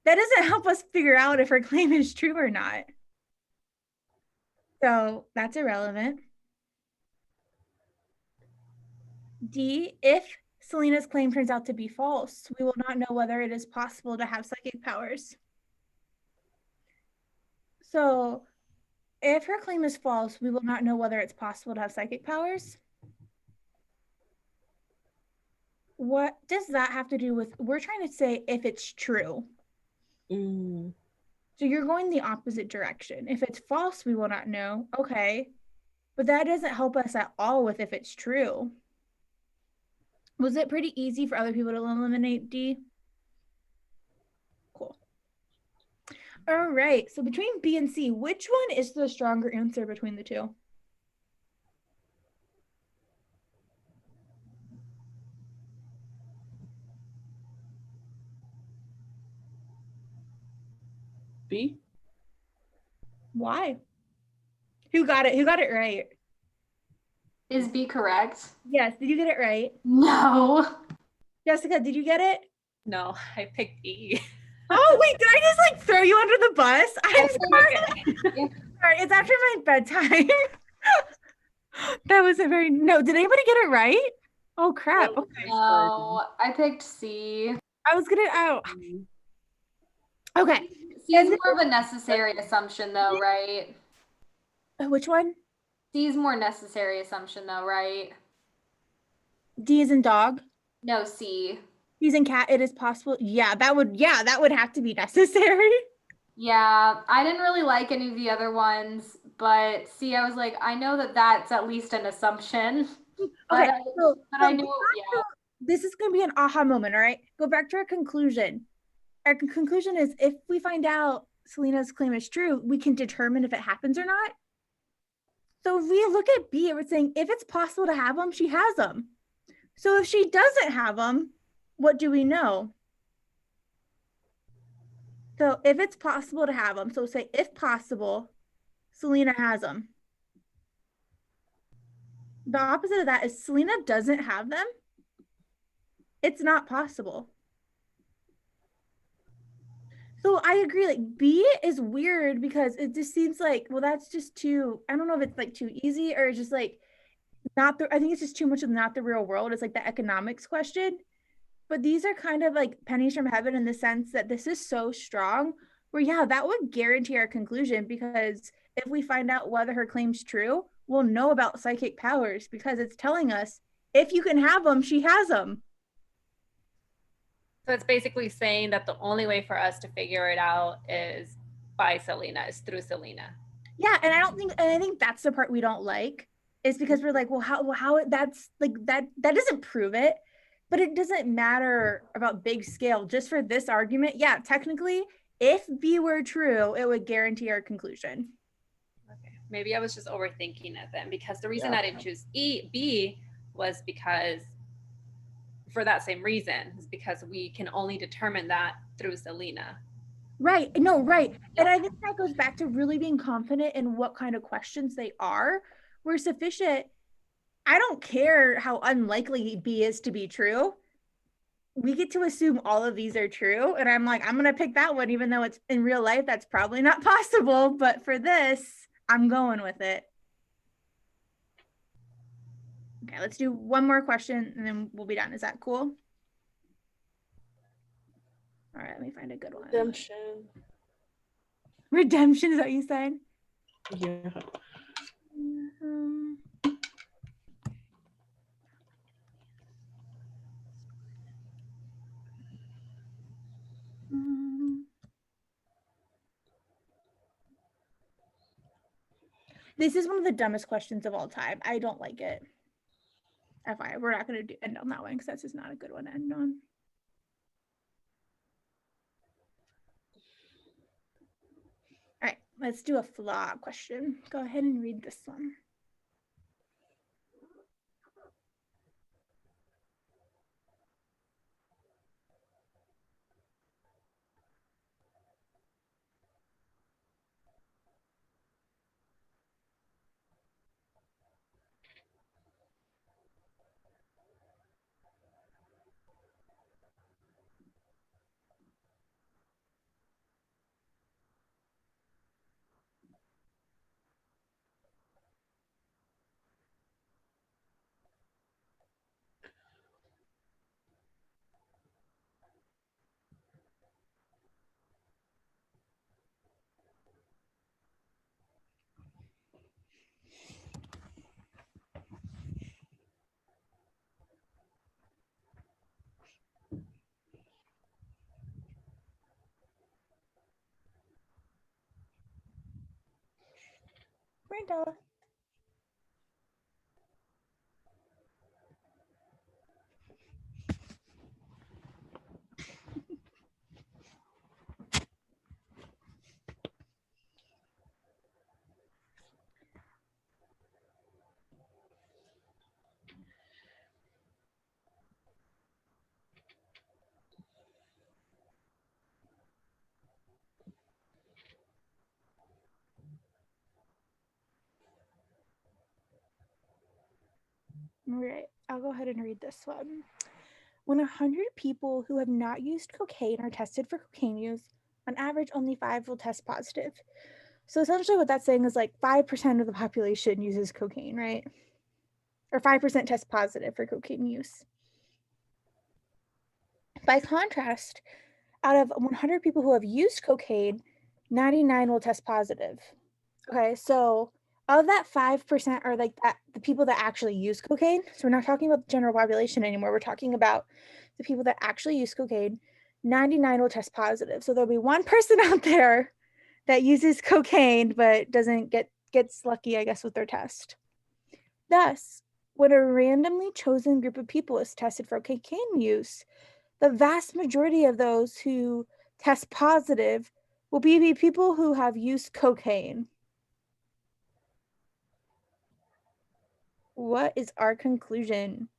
That doesn't help us figure out if her claim is true or not. So that's irrelevant. D, if Selena's claim turns out to be false, we will not know whether it is possible to have psychic powers. So if her claim is false, we will not know whether it's possible to have psychic powers. What does that have to do with, we're trying to say if it's true. Mm. So you're going the opposite direction. If it's false, we will not know. Okay. But that doesn't help us at all with if it's true. Was it pretty easy for other people to eliminate D? Cool. All right. So between B and C, which one is the stronger answer between the two? B? Why? Who got it? Who got it right? Is B correct? Yes. Did you get it right? No. Jessica, did you get it? No, I picked E. Oh, wait, did I just like throw you under the bus? I'm sorry. Sorry, it's after my bedtime. That wasn't very, no, did anybody get it right? Oh, crap. Okay. No, I picked C. I was gonna, oh. Okay. C is more of a necessary assumption though, right? Which one? C is more necessary assumption though, right? D is in dog. No, C. He's in cat. It is possible. Yeah, that would have to be necessary. Yeah, I didn't really like any of the other ones, but C, I was like, I know that that's at least an assumption. Okay, But I knew, yeah. This is going to be an aha moment, all right? Go back to our conclusion. Our conclusion is if we find out Selena's claim is true, we can determine if it happens or not. So if we look at B, we're saying if it's possible to have them, she has them. So if she doesn't have them, what do we know? So if it's possible to have them, so say if possible, Selena has them. The opposite of that is Selena doesn't have them. It's not possible. So I agree, like B is weird because it just seems like, well, that's just too, I don't know if it's like too easy or just like not the, I think it's just too much of not the real world. It's like the economics question. But these are kind of like pennies from heaven in the sense that this is so strong where, yeah, that would guarantee our conclusion because if we find out whether her claim's true, we'll know about psychic powers because it's telling us if you can have them, she has them. So it's basically saying that the only way for us to figure it out is by Selena, is through Selena. Yeah, and I think that's the part we don't like is because we're like, well, how that's like that doesn't prove it. But it doesn't matter about big scale. Just for this argument, yeah, technically, if B were true, it would guarantee our conclusion. Okay, maybe I was just overthinking it then because the reason I didn't choose B was because for that same reason, is because we can only determine that through Selena. Right. No, right. And I think that goes back to really being confident in what kind of questions they are. We're sufficient. I don't care how unlikely B is to be true. We get to assume all of these are true. And I'm like, I'm going to pick that one, even though it's in real life, that's probably not possible. But for this, I'm going with it. Okay, let's do one more question and then we'll be done. Is that cool? All right, let me find a good one. Redemption. Redemption, is that what you said? Yeah. This is one of the dumbest questions of all time. I don't like it. FYI, we're not going to end on that one because that's just not a good one to end on. Let's do a flaw question. Go ahead and read this one. Brenda. All right, I'll go ahead and read this one. When 100 people who have not used cocaine are tested for cocaine use, on average, only 5 will test positive. So essentially what that's saying is like 5% of the population uses cocaine, right? Or 5% test positive for cocaine use. By contrast, out of 100 people who have used cocaine, 99 will test positive. Okay, so of that 5% are like that, the people that actually use cocaine. So we're not talking about the general population anymore. We're talking about the people that actually use cocaine. 99 will test positive. So there'll be one person out there that uses cocaine but doesn't gets lucky, I guess, with their test. Thus, when a randomly chosen group of people is tested for cocaine use, the vast majority of those who test positive will be the people who have used cocaine. What is our conclusion?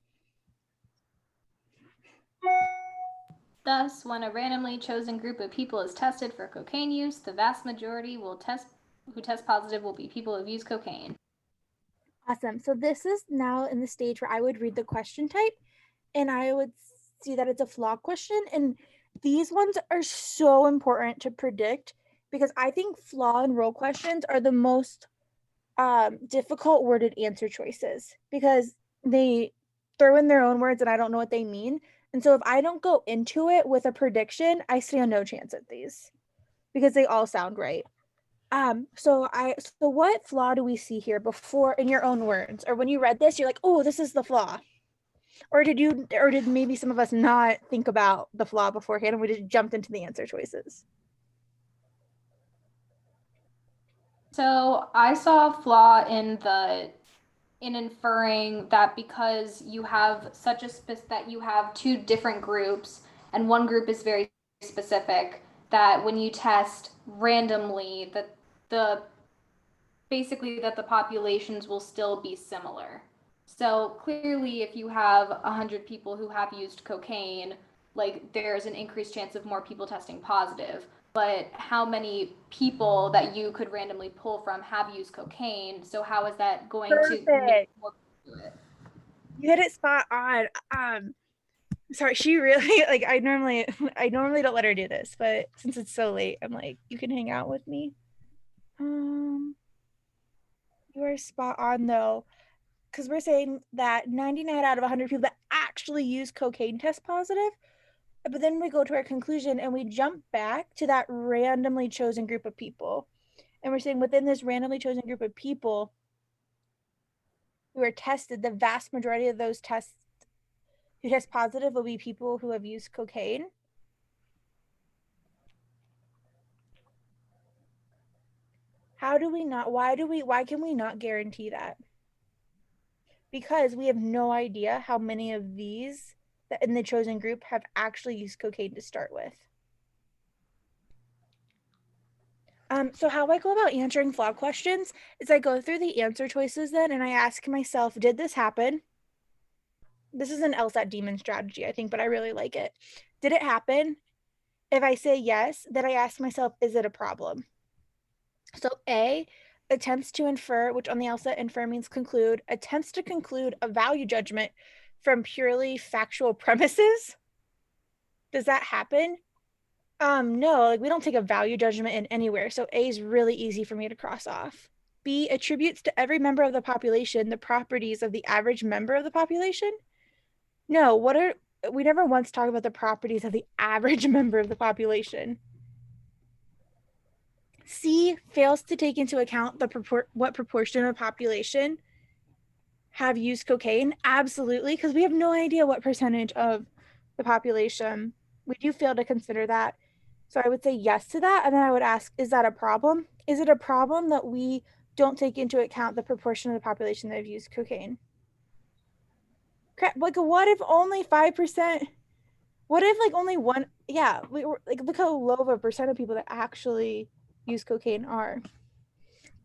Thus, when a randomly chosen group of people is tested for cocaine use, the vast majority who test positive will be people who've used cocaine. Awesome. So this is now in the stage where I would read the question type and I would see that it's a flaw question. And these ones are so important to predict because I think flaw and role questions are the most difficult worded answer choices because they throw in their own words and I don't know what they mean. And so if I don't go into it with a prediction, I stand no chance at these because they all sound right. So what flaw do we see here before in your own words? Or when you read this, you're like, oh, this is the flaw. Or did maybe some of us not think about the flaw beforehand and we just jumped into the answer choices? So I saw a flaw in inferring that because you have that you have two different groups and one group is very specific, that when you test randomly that the basically that the populations will still be similar. So clearly if you have 100 people who have used cocaine, like there's an increased chance of more people testing positive. But how many people that you could randomly pull from have used cocaine? So how is that going to make more people do it? You hit it spot on. Sorry, she really like I normally don't let her do this, but since it's so late, I'm like, you can hang out with me. You are spot on though, because we're saying that 99 out of 100 people that actually use cocaine test positive, but then we go to our conclusion and we jump back to that randomly chosen group of people. And we're saying within this randomly chosen group of people who are tested, the vast majority of those tests who test positive will be people who have used cocaine. Why can we not guarantee that? Because we have no idea how many of these that in the chosen group have actually used cocaine to start with. So how I go about answering flawed questions is I go through the answer choices then and I ask myself, did this happen? This is an LSAT demon strategy, I think, but I really like it. Did it happen? If I say yes, then I ask myself, is it a problem? So A, attempts to infer, which on the LSAT infer means conclude, attempts to conclude a value judgment from purely factual premises. Does that happen? No, like we don't take a value judgment in anywhere. So A is really easy for me to cross off. B, attributes to every member of the population the properties of the average member of the population. No, we never once talk about the properties of the average member of the population. C, fails to take into account what proportion of the population have used cocaine. Absolutely, because we have no idea what percentage of the population. We do fail to consider that. So I would say yes to that. And then I would ask, is that a problem? Is it a problem that we don't take into account the proportion of the population that have used cocaine? Crap, like what if only 5%? What if like only one? Yeah, we were like, look how low of a percent of people that actually use cocaine are.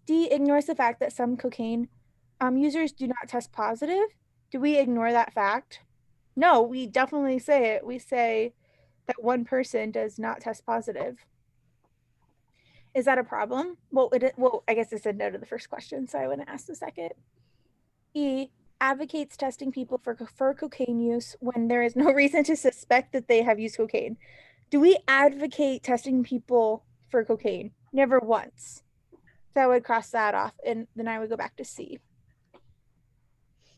D, ignores the fact that some cocaine users do not test positive. Do we ignore that fact? No, we definitely say it. We say that one person does not test positive. Is that a problem? Well, I guess I said no to the first question, so I wouldn't ask the second. E, advocates testing people for cocaine use when there is no reason to suspect that they have used cocaine. Do we advocate testing people for cocaine? Never once. So I would cross that off, and then I would go back to C.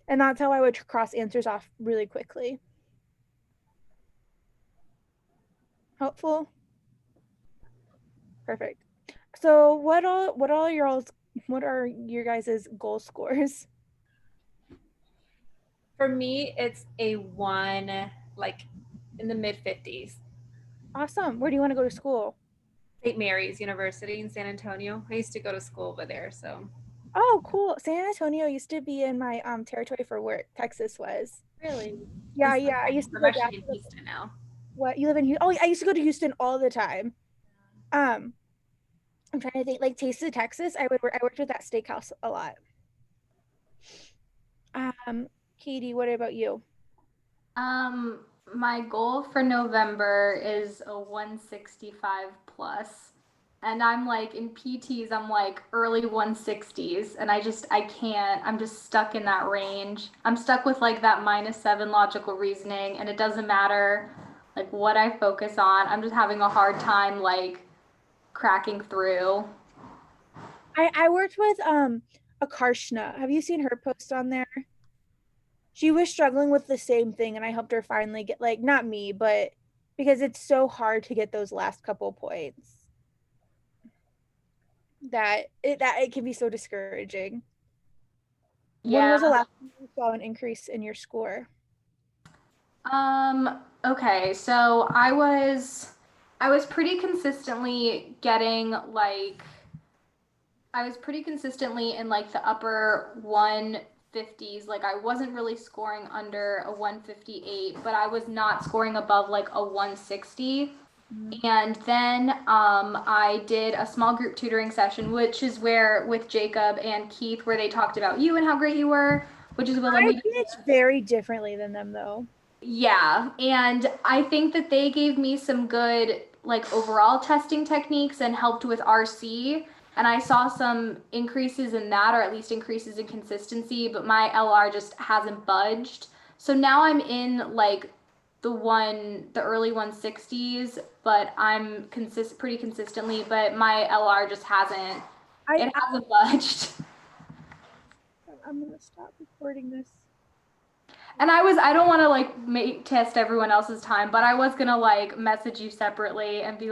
And that's how I would cross answers off really quickly. Helpful? Perfect. So what are your guys' goal scores? For me, it's a 1, like in the mid 50s. Awesome. Where do you want to go to school? St. Mary's University in San Antonio. I used to go to school over there, so. Oh, cool. San Antonio used to be in my territory for work. Texas was. Really? Yeah, I'm I used to I'm go actually down in Houston now. What, you live in Houston? Oh, I used to go to Houston all the time. I'm trying to think, like Taste of Texas. I worked with that steakhouse a lot. Katie, what about you? My goal for November is a 165 plus. And I'm like in PTs, I'm like early 160s. And I can't, I'm just stuck in that range. I'm stuck with like that -7 logical reasoning. And it doesn't matter like what I focus on. I'm just having a hard time like cracking through. I worked with Akarshna. Have you seen her post on there? She was struggling with the same thing, and I helped her finally get, like, not me, but because it's so hard to get those last couple points that it can be so discouraging. When Yeah. was the last time you saw an increase in your score? Okay, so I was pretty consistently getting like I was pretty consistently in like the upper 150s. Like I wasn't really scoring under a 158, but I was not scoring above like a 160. And then I did a small group tutoring session, which is where with Jacob and Keith, where they talked about you and how great you were, which is what I did very differently than them, though. Yeah, and I think that they gave me some good like overall testing techniques and helped with RC. And I saw some increases in that, or at least increases in consistency, but my LR just hasn't budged. So now I'm in like the early 160s, but I'm pretty consistently, but my LR just hasn't budged. I'm gonna stop recording this. And I don't want to like test everyone else's time, but I was gonna like message you separately and be like,